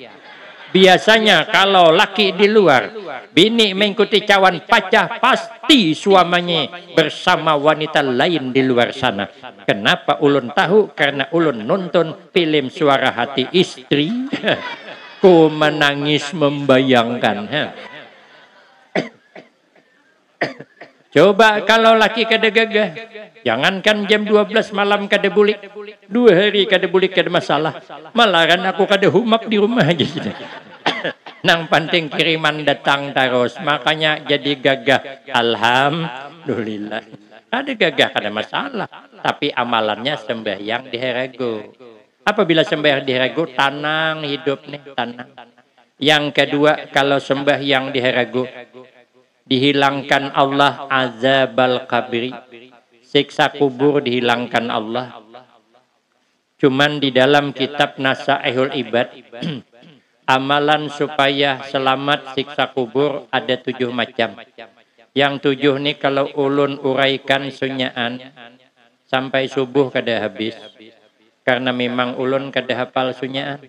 Biasanya kalau laki di luar, bini mengikuti cawan pacah, pasti suaminya bersama wanita lain di luar sana. Kenapa ulun tahu? Karena ulun nonton film Suara Hati Istri. Ku menangis membayangkan. Coba kalau laki kada gagah, jangankan jam 12 malam kada bulik, 2 hari kada bulik kada masalah. Malahan aku kada humak di rumah aja. Nang penting kiriman datang terus, makanya jadi gagah. Alhamdulillah. Ada gagah kada masalah, tapi amalannya sembahyang di herago. Apabila sembahyang di herago, tanang hidup nih, tanang. Yang kedua, kalau sembahyang di herago, dihilangkan Allah azabal qabri, siksa kubur dihilangkan Allah. Cuman di dalam kitab Nasaihul Ibad, amalan supaya selamat siksa kubur ada 7 macam. Yang 7 nih kalau ulun uraikan sunyaan sampai subuh kada habis. Karena memang ulun kada hafal sunyaan.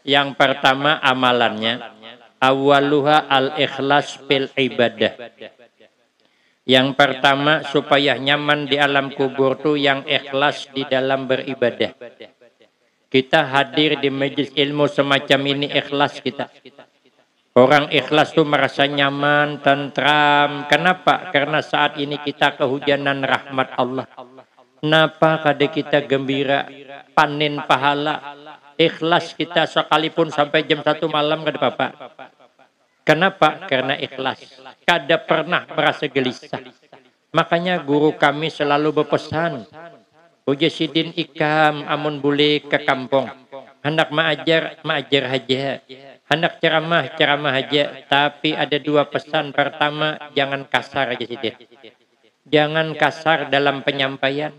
Yang pertama amalannya, awaluha al-ikhlas fil ibadah. Yang pertama supaya nyaman di alam kubur tuh yang ikhlas di dalam beribadah. Kita hadir di majelis ilmu semacam ini ikhlas kita. Orang ikhlas tuh merasa nyaman, tentram. Kenapa? Karena saat ini kita kehujanan rahmat Allah. Kenapa kada kita gembira, panen pahala, ikhlas kita sekalipun sampai jam 1 malam kada apa-apa. Kenapa? Karena ikhlas. Kada pernah merasa gelisah. Makanya guru kami selalu berpesan, Uja sidin ikam amun boleh ke kampung. Hendak maajar aja. Hendak ceramah aja. Tapi ada 2 pesan. Pertama, jangan kasar aja sidin. Jangan kasar dalam penyampaian.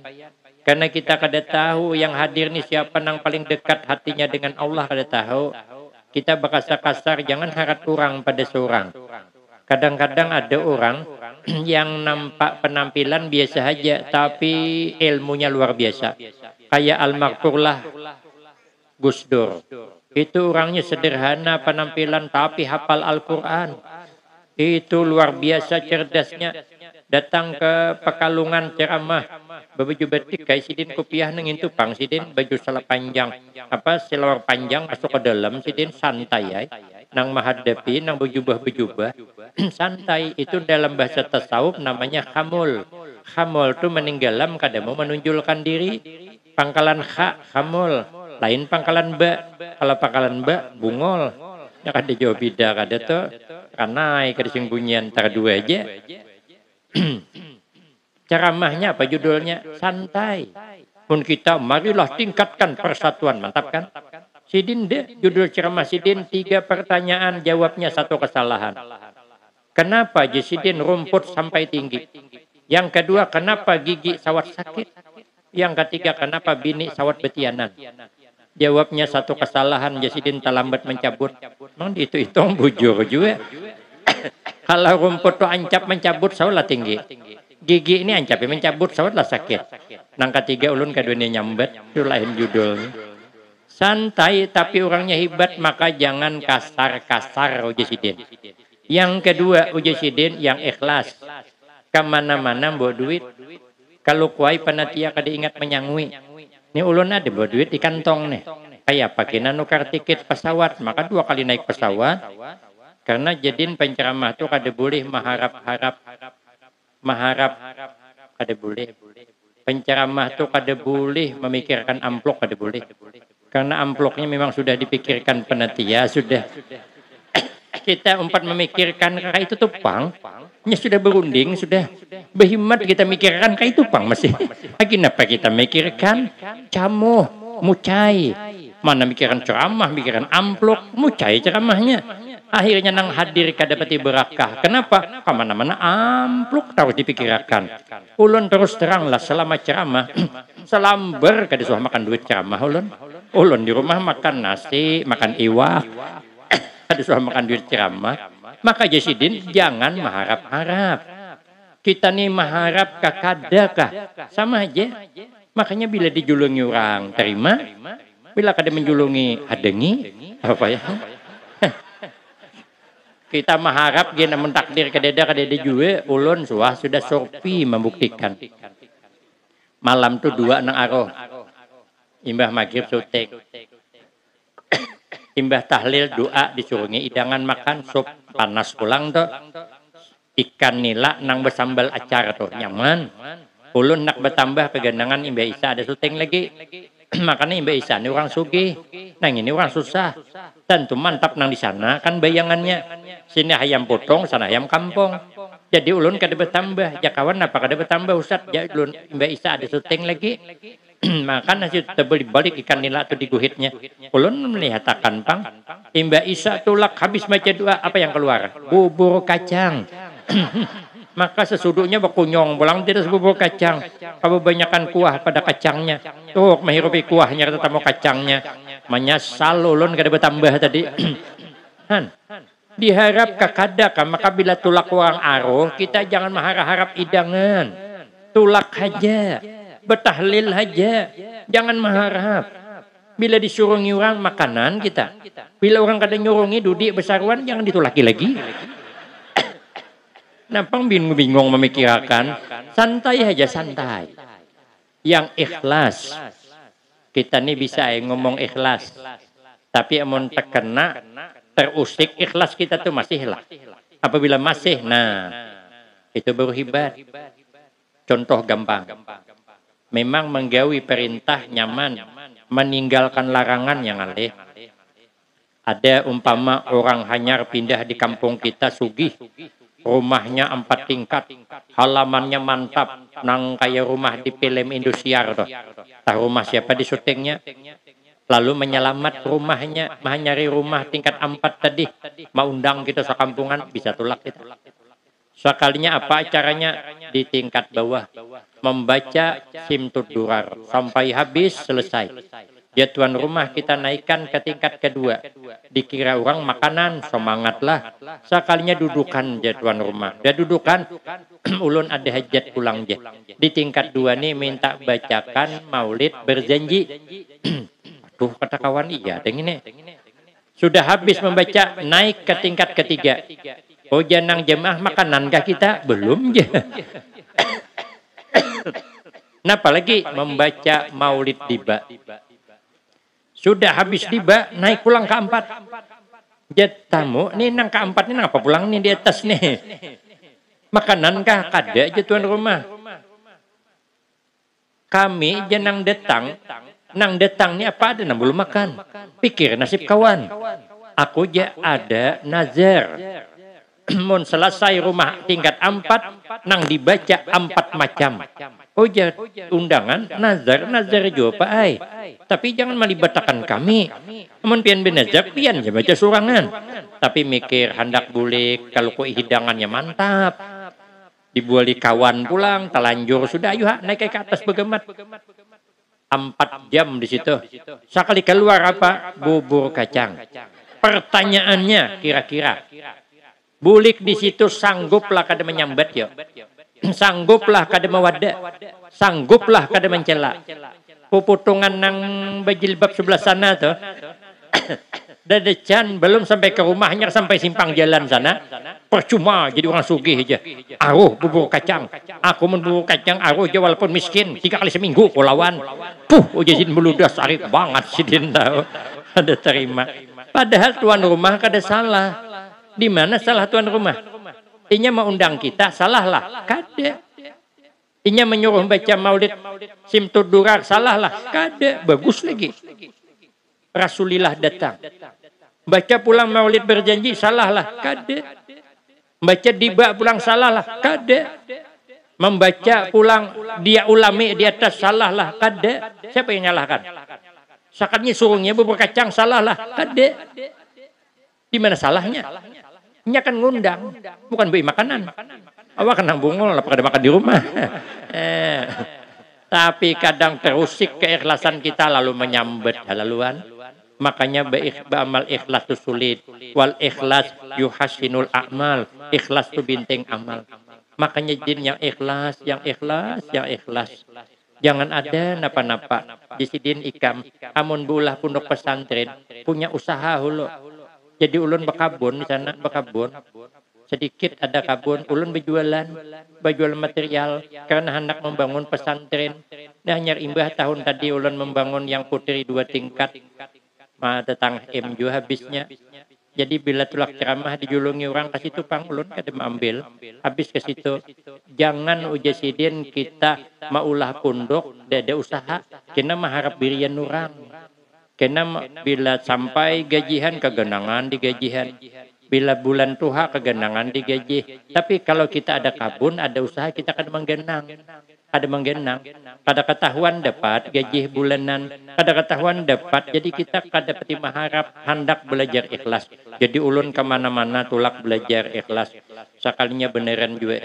Karena kita kada tahu yang hadir ni siapa nang paling dekat hatinya dengan Allah, kada tahu. Kita berkasa kasar, jangan harap kurang pada seorang. Kadang-kadang ada orang yang nampak penampilan biasa aja, tapi ilmunya luar biasa. Kayak Al-Maghfurlah Gus Dur. Itu orangnya sederhana penampilan, tapi hafal Al-Quran. Itu luar biasa cerdasnya. Datang ke Pekalongan ceramah, baju batik kayak sidin kopiah nang itu pang sidin baju salah panjang selawar panjang masuk ke dalam sidin santai nang menghadapi nang bejubah santai. Itu dalam bahasa tasawuf namanya khamul. Khamul itu meninggalam kada mau menunjulkan diri. Pangkalan kha khamul, lain pangkalan ba. Kalau pangkalan ba bungol. Ya kada jauh beda kada to. Karena kada sing bunyi antara 2 aja. Ceramahnya apa judulnya? Santai. Pun kita marilah tingkatkan persatuan. Mantap kan? Sidin deh judul ceramah sidin 3 pertanyaan, jawabnya 1 kesalahan. Kenapa sidin rumput sampai tinggi? Yang kedua, kenapa gigi sawat sakit? Yang ketiga, kenapa bini sawat betianan? Jawabnya 1 kesalahan, sidin terlambat mencabut. Memang itu bujur juga. Kalau rumput tuh ancap mencabut sawat tinggi. Gigi ini ancapnya mencabut sawat lah sakit. Nang ketiga ulun kadunya nyambet, itu lain judulnya. Santai tapi orangnya hebat, maka jangan kasar-kasar ujasidin. Yang kedua ujasidin yang ikhlas. Kemana-mana bawa duit. Kalau kuai panatia kada ingat menyangui. Ini ulun ada bawa duit di kantong nih. Kayak pakai nukar tiket pesawat, maka 2 kali naik pesawat. Karena jadin penceramah tuh kada boleh maharap kada boleh. Penceramah tuh kada boleh memikirkan amplop, kada boleh. Karena amplopnya memang sudah dipikirkan panitia, sudah. Kita umpat memikirkan kayak itu tupang, nya sudah berunding, sudah berhimmat kita mikirkan kayak itu pang masih. Lagi kenapa kita mikirkan camuh, mucai. Mana mikirkan ceramah, mikirkan amplop, mucai ceramahnya. Akhirnya nang hadir kada pati berakah. Kenapa? Kemana-mana ampluk terus dipikirkan. Ulun terus teranglah selama ceramah, selamber kada suah makan duit ceramah ulun. Ulun di rumah makan nasi, makan iwak, kada suah makan duit ceramah. Maka Jasidin jangan mengharap-harap. Kita nih mengharap kakadakah sama aja. Makanya bila dijulungi orang terima, bila kada menjulungi hadengi, apa ya? Kita mengharap gina mentakdir kadeda juga ulun sudah sopi membuktikan. Malam tuh 2 nang aroh. Imbah maghrib sutek. Imbah tahlil doa disuruhnya hidangan makan sup panas pulang tuh. Ikan nila nang bersambal acar tuh nyaman. Ulun nak bertambah kegandangan imbah Isa ada syuting lagi. Makanya Mbak Isa ini orang sugih, nang ini orang susah. Tentu mantap nang di sana kan bayangannya. Sini ayam potong, sana ayam kampung. Jadi ulun kada bertambah. Ya kawan apa kada bertambah Ustaz? Ya ulun Mbak Isa ada syuting lagi. Maka nasi tebel balik ikan nila tu diguhitnya. Ulun melihatkan pang. Mbak Isa tulak habis baca doa apa yang keluar? Bubur kacang. Maka sesuduknya berkunyong pulang tidak sebubur kacang. Kebanyakan kuah pada kacangnya. Tuh menghirupi kuahnya kata tamu kacangnya. Menyesal ulun kada bertambah tadi. Han, diharap kakada maka bila tulak orang aroh kita jangan mengharap-harap hidangan. Tulak aja, bertahlil aja, jangan mengharap. Bila disuruhi orang makanan kita, bila orang kada nyurungi dudik besaruan jangan ditulaki lagi. Nampang bingung memikirkan, santai aja santai. Yang ikhlas, kita nih bisa ngomong ikhlas. Tapi amun terkena, terusik ikhlas kita tuh masih lah. Apabila masih, nah itu baru hebat. Contoh gampang. Memang menggawi perintah nyaman, meninggalkan larangan yang alih. Ada umpama orang hanyar pindah di kampung kita sugih. Rumahnya 4 tingkat, halamannya mantap, nang kayak rumah di film Indosiar tuh. Tah rumah siapa di syutingnya? Lalu menyelamat rumahnya, nyari rumah tingkat 4 tadi, mau undang kita sekampungan bisa tulak kita. Sekalinya apa acaranya di tingkat bawah, membaca Simtud Durar sampai habis selesai. Dia tuan rumah kita naikkan ke tingkat kedua. Dikira orang makanan, semangatlah. Sekalinya dudukan dia tuan rumah. Dia dudukan, ulun ada hajat pulang je. Di tingkat 2 nih minta bacakan maulid berjanji. Tuh kata kawan iya, ini. Sudah habis membaca, naik ke tingkat ketiga. Oh janang jemaah makanan kah kita? Belum je. Nah apalagi membaca maulid tiba. Sudah habis tiba, naik pulang ke 4. Jet tamu, nih nang ke 4 nih nang apa pulang nih di atas nih. Makanan kah? Kada aja tuan rumah. Kami jenang detang, nang detang nih apa ada nang belum makan. Pikir nasib kawan. Aku aja ada nazar. Mun selesai rumah tingkat 4, nang dibaca 4 macam. Oh ya undangan nazar juga Pak ai. Tapi jangan melibatkan kami. Mun pian benazar pian aja baca surangan. Tapi mikir hendak bulik kalau kok hidangannya mantap. Dibuali kawan pulang, telanjur sudah ayo naik ke atas begemat. 4 jam di situ. Sekali keluar apa? Bubur kacang. Pertanyaannya kira-kira bulik di situ sangguplah kada menyambat yo. Sangguplah kada mewada. Sangguplah kada mencela. Puputungan nang bajilbab sebelah sana tuh. Dadecan belum sampai ke rumahnya sampai simpang jalan sana. Percuma jadi orang sugih aja. Aruh bubur kacang. Aku bubur kacang aruh aja walaupun miskin 3 kali seminggu kulawan. Ujizin meludas arif banget sidin tahu. Ada terima. Padahal tuan rumah kada salah. Di mana salah tuan rumah? Inya mau undang kita, salah lah. Kada. Inya menyuruh baca maulid simtud durar, salah lah. Kada, bagus lagi. Rasulillah datang. Baca pulang maulid berjanji, salah lah. Kada. Baca diba pulang, salah lah. Kada. Membaca pulang dia ulami di atas, salah lah. Kada. Siapa yang nyalahkan? Sakatnya suruhnya bubur kacang, salah lah. Kada. Di mana salahnya? Ini akan ngundang, bukan beli makanan. Awak kena bungul, apa kada makan di rumah. Tapi kadang terusik keikhlasan kita lalu menyambet halaluan. Makanya beramal ikhlas itu sulit. Wal ikhlas yuhasinul a'mal. Ikhlas itu bintang amal. Makanya jin yang ikhlas, yang ikhlas, yang ikhlas. Jangan ada napa-napa. Jisidin ikam, amun bulah pondok pesantren, punya usaha hulu. Jadi ulun bekabun di sana, bekabun. Sedikit ada kabun, ulun berjualan material karena hendak membangun pesantren. Nah, nyar imbah tahun tadi ulun membangun yang putri 2 tingkat. Datang MJ habisnya. Jadi bila tulak ceramah dijulungi orang ke situ pang ulun kada ambil. Habis ke situ. Jangan ujasidin kita maulah pondok, ada usaha. Kena mengharap birian orang. Kena bila sampai gajihan kegenangan di gajihan. Bila bulan tuha kegenangan digaji. Tapi kalau kita ada kabun, ada usaha, kita kada menggenang. Kada ketahuan dapat gaji bulanan. Kada ketahuan dapat. Jadi kita kada peti mengharap hendak belajar ikhlas. Jadi ulun kemana-mana tulak belajar ikhlas. Sekalinya beneran juga.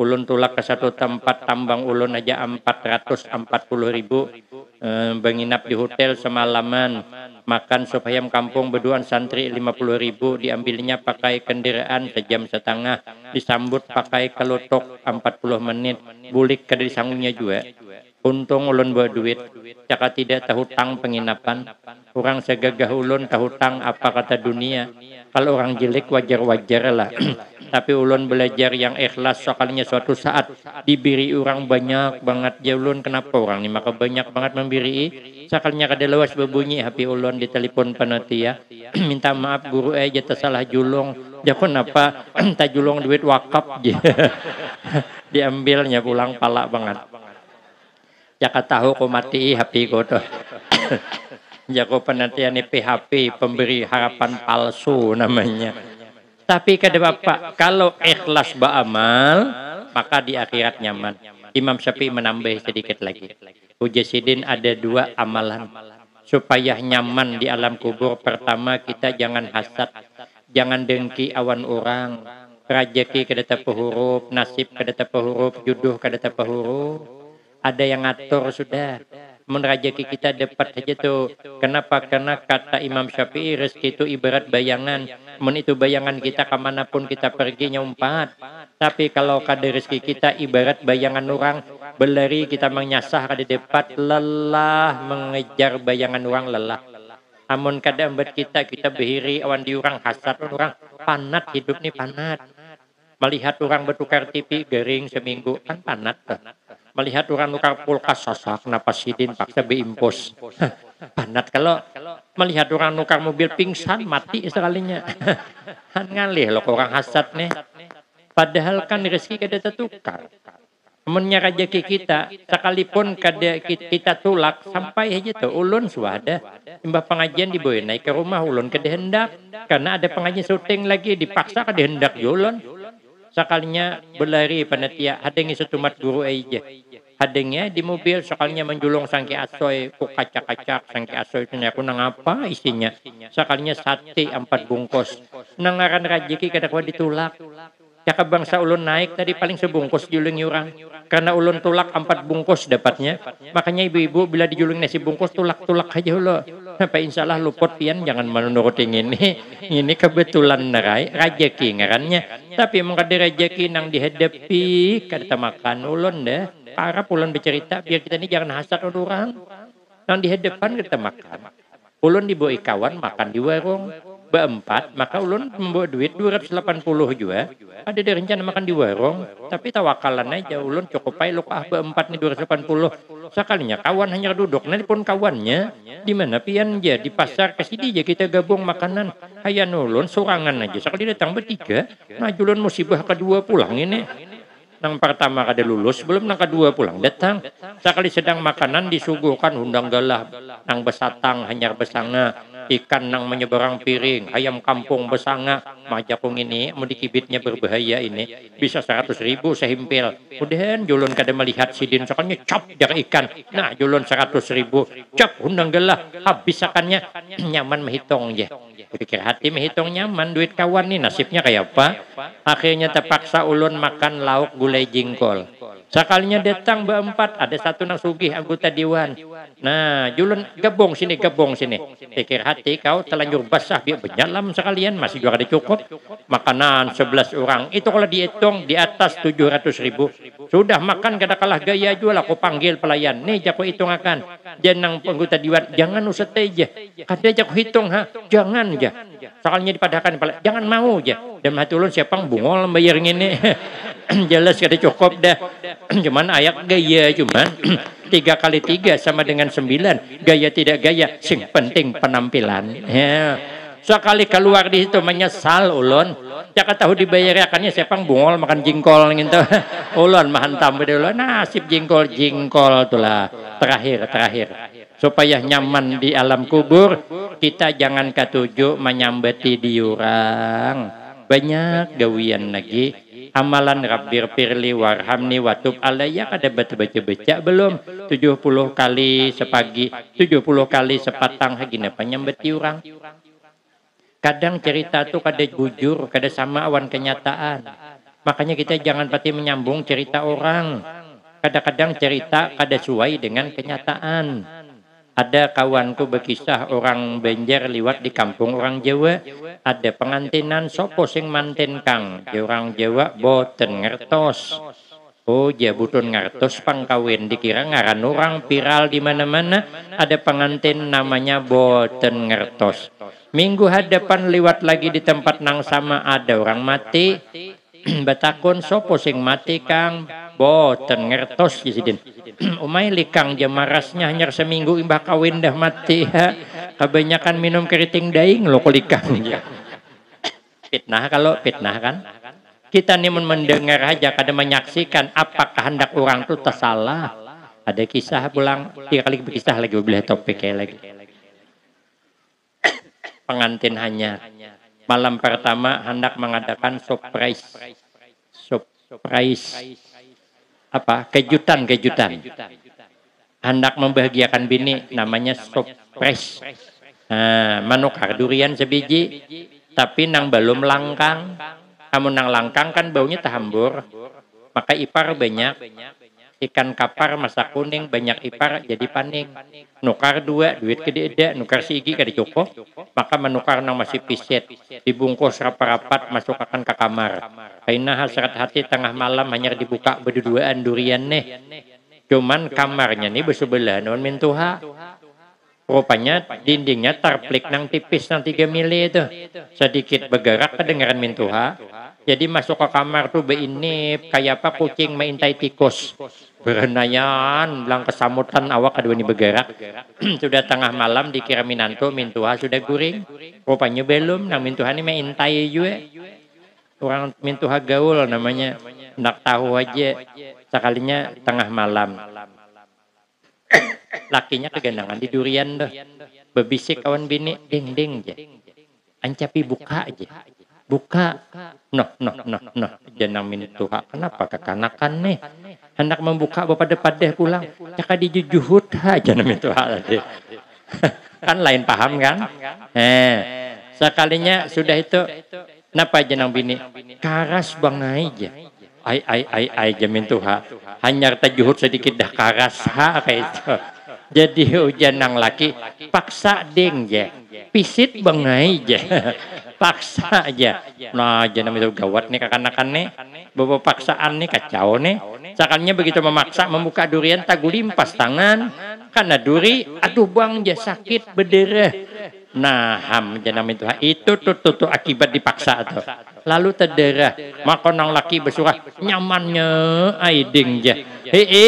Ulun tulak ke satu tempat tambang ulun aja 440.000. Menginap di hotel semalaman. Makan sop ayam kampung berduaan santri 50.000, diambilnya pakai kendaraan sejam setengah, disambut pakai kelotok 40 menit, bulik kada disanggungnya juga. Untung ulun bawa duit, caka tidak tahu tang penginapan. Orang segagah ulun tahu tang apa kata dunia. Kalau orang jelek wajar-wajar lah. Tapi ulun belajar yang ikhlas soalnya suatu saat diberi orang banyak banget. Ya ulun kenapa orang ni maka banyak banget memberi. Sakalnya kada lewas berbunyi HP ulun di telepon panitia. Minta maaf guru jatuh salah julung. Jangan apa tak julung duit wakaf je. Diambilnya pulang palak banget. Jaka tahu ko mati HP ko to. Jako penantian ni PHP, pemberi harapan palsu namanya. Tapi kada bapak, kalau ikhlas beramal, maka di akhirat nyaman. Imam Syafi'i menambah sedikit lagi. Ujasidin ada 2 amalan supaya nyaman di alam kubur. Pertama, kita jangan hasad, jangan dengki awan orang. Rezeki kada tapa huruf, nasib kada tapa huruf, jodoh kada tapa huruf. Ada yang ngatur sudah. Rezeki kita dapat saja tuh. Kenapa? Karena kata Imam Syafi'i, rezeki itu ibarat bayangan. Itu bayangan kita kemanapun kita pergi nyumpat. Tapi kalau kada rezeki kita ibarat bayangan orang, berlari kita menyasah kada dapat, lelah mengejar bayangan orang, lelah. Amun kada embat kita behiri awan di orang, hasad orang, panat hidup ni panat. Melihat orang bertukar TV garing seminggu kan panat tuh. Melihat orang tukar kulkas sasak napas sidin paksa beimpos. Panat kalau melihat orang nukar mobil pingsan mati sekalinya. Han ngalih lo orang hasad nih. Padahal kan rezeki kada tertukar. Mennya rezeki kita sekalipun kada kita tulak sampai aja tuh ulun suada. Imbah pengajian dibawa naik ke rumah ulun kada hendak karena ada pengajian syuting lagi dipaksa kada hendak ulun. Sekalinya berlari panitia hadengi setumat guru aja. Hadengnya di mobil sekalinya menjulung sangki asoy ku kacak-kacak sangki asoy itu aku nang apa isinya. Sekalinya sate 4 bungkus. Nangaran rezeki kada kuat ditulak. Caka bangsa ulun naik tadi paling sebungkus julung orang. Karena ulun tulak 4 bungkus dapatnya. Makanya ibu-ibu bila dijulung nasi bungkus tulak-tulak aja ulo. Sampai insyaallah luput pian jangan menurutin ini. Ini kebetulan nerai rezeki ngarannya. Tapi emang kada rezeki nang dihadapi kada makan ulun deh. Para ulun bercerita biar kita ini jangan hasad orang. Nang dihadapan kita makan. Ulun dibawa kawan makan di warung. Berempat, maka ulun membawa duit 280 juga. Ada rencana makan di warung, tapi tawakalan aja ulun cukup aja lukah berempat nih 280. Sekalinya kawan hanya duduk, nelpon kawannya di mana pian aja di pasar ke sini aja kita gabung makanan. Hayan ulun sorangan aja. Sekali datang bertiga, nah ulun musibah kedua pulang ini. Nang pertama kada lulus, belum nang kedua pulang datang. Sekali sedang makanan disuguhkan hundang galah, nang besatang hanyar besanga, ikan nang menyeberang piring, ayam kampung besanga, majakung ini, mau dikibitnya berbahaya ini, bisa 100.000 sehimpil. Udahan julun kada melihat sidin, soalnya cap jar ikan, nah julun 100.000, cap hundang galah, habis akannya, nyaman menghitung je. Pikir hati menghitung nyaman, duit kawan nih nasibnya kayak apa? Akhirnya terpaksa ulun makan lauk gulai jingkol. Sekalinya datang berempat, ada satu nang sugih anggota dewan. Nah, julun gabung sini. Pikir hati kau telanjur basah biar benyalam sekalian, masih juga ada cukup. Makanan 11 orang, itu kalau dihitung di atas 700.000. Sudah makan kada kalah gaya jual, aku panggil pelayan. Nih jago hitung akan. Jangan anggota dewan, jangan usah aja. Kada jago hitung ha, jangan aja. Soalnya dipadahkan jangan mau aja. Dan hati ulun siapa bungol bayar ini. Jelas kada cukup dah. Cuman ayak gaya cuman 3 kali 3 sama dengan 9. Gaya tidak gaya, sing penting penampilan. Ya. Sekali keluar di situ menyesal ulun. Jaka tahu dibayar akannya siapa bungol makan jingkol gitu. Ulun mahantam dulu nasib jingkol itulah terakhir. Supaya nyaman di alam kubur, kita jangan ketujuh menyambeti diurang. Banyak gawian lagi. Amalan Rabbir Firli warhamni watub alayya kada baca belum 70 kali sepagi 70 kali sepatang hagina penyambeti orang. Kadang cerita tuh kada jujur, kada sama awan kenyataan. Makanya kita jangan pati menyambung cerita orang. Kadang-kadang cerita kada sesuai dengan kenyataan. Ada kawanku berkisah orang Banjar liwat di kampung orang Jawa. Ada pengantinan sopo sing manten kang. Orang Jawa boten ngertos. Oh, dia butun ngertos pangkawin dikira ngaran orang viral di mana-mana. Ada pengantin namanya boten ngertos. Minggu hadapan liwat lagi di tempat nang sama ada orang mati. Batakon sopo sing mati kang. Boten ngertos jisidin. Umay likang jamarasnya hanya seminggu imbah kawin dah mati ha. Kebanyakan minum keriting daing lo kulikang ya. Fitnah kan. Kita nih mendengar aja kada menyaksikan apa kehendak orang tu tersalah. Ada kisah pulang 3 kali berkisah lagi belah topik lagi. Pengantin hanya malam pertama hendak mengadakan surprise. Kejutan. Hendak membahagiakan bini namanya surprise. Manukar durian sebiji, tapi nang belum langkang. Kamu nang langkang kan baunya tahambur. Maka ipar banyak. Ikan kapar masak kuning banyak ipar jadi paning. Nukar 2 duit gede, nukar sigi kada cukup. Maka menukar nang masih piset. Dibungkus rapat-rapat masuk akan ke kamar. Kaina hasrat hati tengah malam hanya dibuka berduaan durian nih. Cuman kamarnya nih bersebelah non mintuha. Rupanya dindingnya tarplik nang tipis nang 3 mili itu. Sedikit bergerak kedengaran mintuha. Jadi masuk ke kamar tuh beinip kayak apa kucing maintai tikus. Berenayan bilang kesamutan awak kedua ini bergerak. Sudah tengah malam dikira minanto mintuha sudah guring. Rupanya belum nang mintuha ini maintai juga. Orang mintuha gaul namanya. Nak tahu aja sekalinya tengah malam. Lakinya kegandangan di durian dah. Bebisik kawan bini ding aja. Ancapi buka aja. Buka. Noh. Jangan mintuha. Kenapa kekanakan nih? Hendak membuka bapak depadeh pulang. Caka dijujuhut aja mintuha. Kan lain paham kan? Sekalinya sudah itu. Napa jenang bini? Karas bangai aja. Ai jamin tuha. Hanya terjuhut sedikit dah karas ha kayak itu. Jadi hujan nang laki paksa ding je. Pisit bangai je. Paksa aja. Nah, jenam itu gawat nih kakanakan nih. Bawa paksaan nih kacau nih. Sakannya begitu memaksa membuka durian tagulimpas tangan. Karena duri, aduh bang je sakit berderah. Nah, jenam itu tuh akibat dipaksa tuh. Lalu terderah. Maka nang laki bersurah nyamannya aiding je.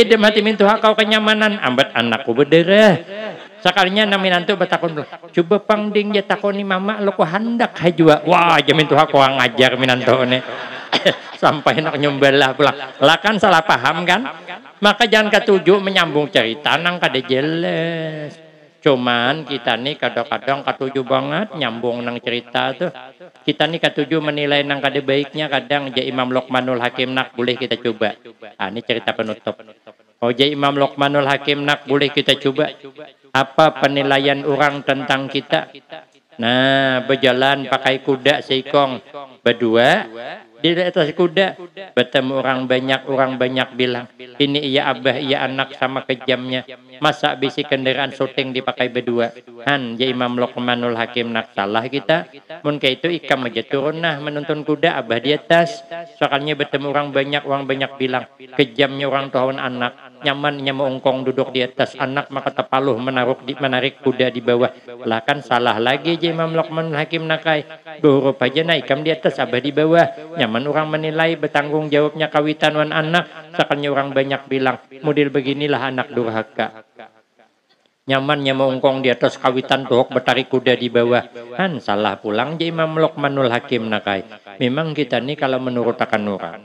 Dem hati mintuha kau kenyamanan ambat anakku berderah. Sekalinya naminantu batakon coba pangding je takoni mama lo ko handak hajua. Wah jamin tuha ko ngajar minanto ne. Sampai nak nyembelah pulang. Lah kan salah paham kan? Maka jangan ketujuh menyambung cerita nang kada jelas. Cuman kita nih kadang-kadang ketujuh banget nyambung nang cerita tuh. Kita nih ketujuh menilai nang kada baiknya kadang ja Imam Luqmanul Hakim nak boleh kita coba. Ah ini cerita penutup. Oh ja Imam Luqmanul Hakim nak boleh kita coba. Apa penilaian orang tentang kita? Nah, berjalan pakai kuda seikong berdua di atas kuda bertemu orang banyak bilang ini iya abah iya anak sama kejamnya masa bisi kendaraan syuting dipakai berdua han ya Imam Luqmanul Hakim nak salah kita mungkin itu ikam aja turun nah menonton kuda abah di atas soalnya bertemu orang banyak bilang kejamnya orang tahun anak nyamannya meungkong duduk di atas anak maka tepaluh menarik kuda di bawah lah kan salah lagi ya Imam Luqmanul Hakim nakai huruf aja nah ikam di atas abah di bawah nyaman orang menilai bertanggung jawabnya kawitan wan anak sekalinya orang banyak bilang model beginilah anak durhaka nyamannya meungkong di atas kawitan tuhuk bertarik kuda di bawah kan salah pulang je Imam Luqmanul Hakim nakai memang kita nih kalau menurutakan orang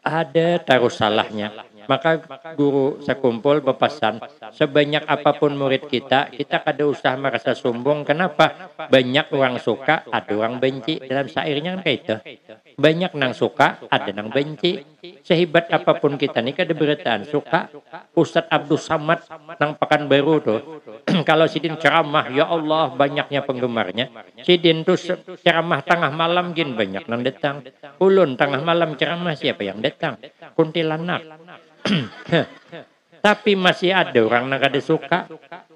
ada taruh salahnya maka guru sekumpul berpesan sebanyak apapun murid kita kada usah merasa sombong kenapa banyak orang suka ada orang benci dalam syairnya kan kayak itu banyak nang suka ada nang benci sehebat apapun kita nih kada beritaan suka Ustadz Abdul Samad nang Pekanbaru tuh kalau sidin ceramah ya Allah banyaknya penggemarnya sidin tuh ceramah tengah malam gin banyak nang datang ulun tengah malam ceramah siapa yang datang kuntilanak tapi masih ada orang yang kada suka.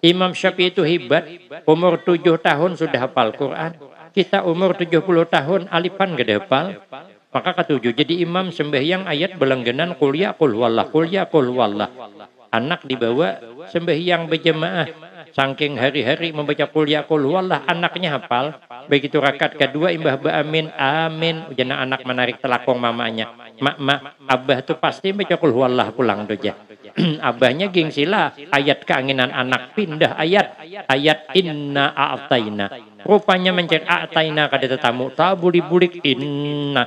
Imam Syafi'i itu hebat, umur 7 tahun sudah hafal Quran. Kita umur 70 tahun alifan kada hafal. Maka ketujuh jadi imam sembahyang ayat belenggenan kuliah kul wallah. Anak dibawa sembahyang berjamaah. Saking hari-hari membaca kuliah kul wallah anaknya hafal. Begitu rakaat kedua imbah amin ujana anak menarik telakong mamanya. Mak abah tuh pasti baca kul wallah pulang doja. Abahnya gengsila ayat keinginan anak pindah ayat inna a'taina. Rupanya mencari a'taina kada tetamu tabulik inna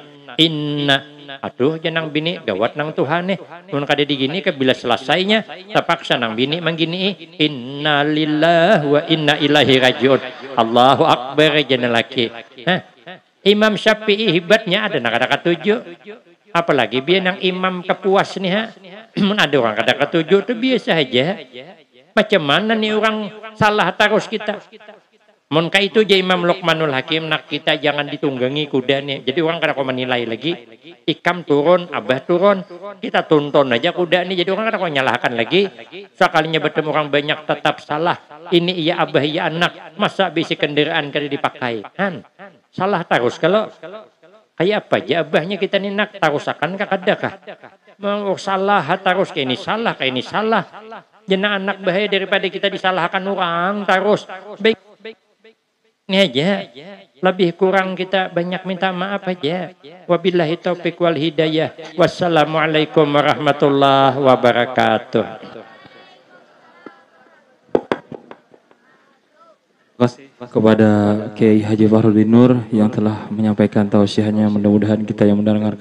aduh janang bini gawat nang Tuhan mun kada digini ke bila selesainya terpaksa nang bini manggini innalillahi wa inna ilaihi rajiun Allahu akbar jangan laki Imam Syafi'i hebatnya ada nak kata ketujuh apalagi biar nang imam kepuas nih mun ada orang kata ketujuh tu biasa aja macam mana nih orang salah terus kita mun ka itu je Imam Luqmanul Hakim nak kita jangan ditunggangi kuda nih. Jadi orang kada kau menilai lagi. Ikam turun, abah turun, kita tonton aja kuda nih. Jadi orang kada kau nyalahkan lagi. Sekalinya bertemu orang banyak tetap salah. Ini iya abah iya anak. Masa bisi kendaraan kada dipakai? Salah terus kalau kayak apa aja abahnya kita nih nak tarusakan kah kada kah? Mau salah terus kayak ini salah. Jena anak bahaya daripada kita disalahkan orang terus. Baik. Ini aja, lebih kurang kita banyak minta maaf aja. Wabillahi taufiq wal hidayah. Wassalamualaikum warahmatullahi wabarakatuh. Kepada Kiai Haji Fahrudin Nur yang telah menyampaikan tausiahnya, mudah-mudahan kita yang mendengarkan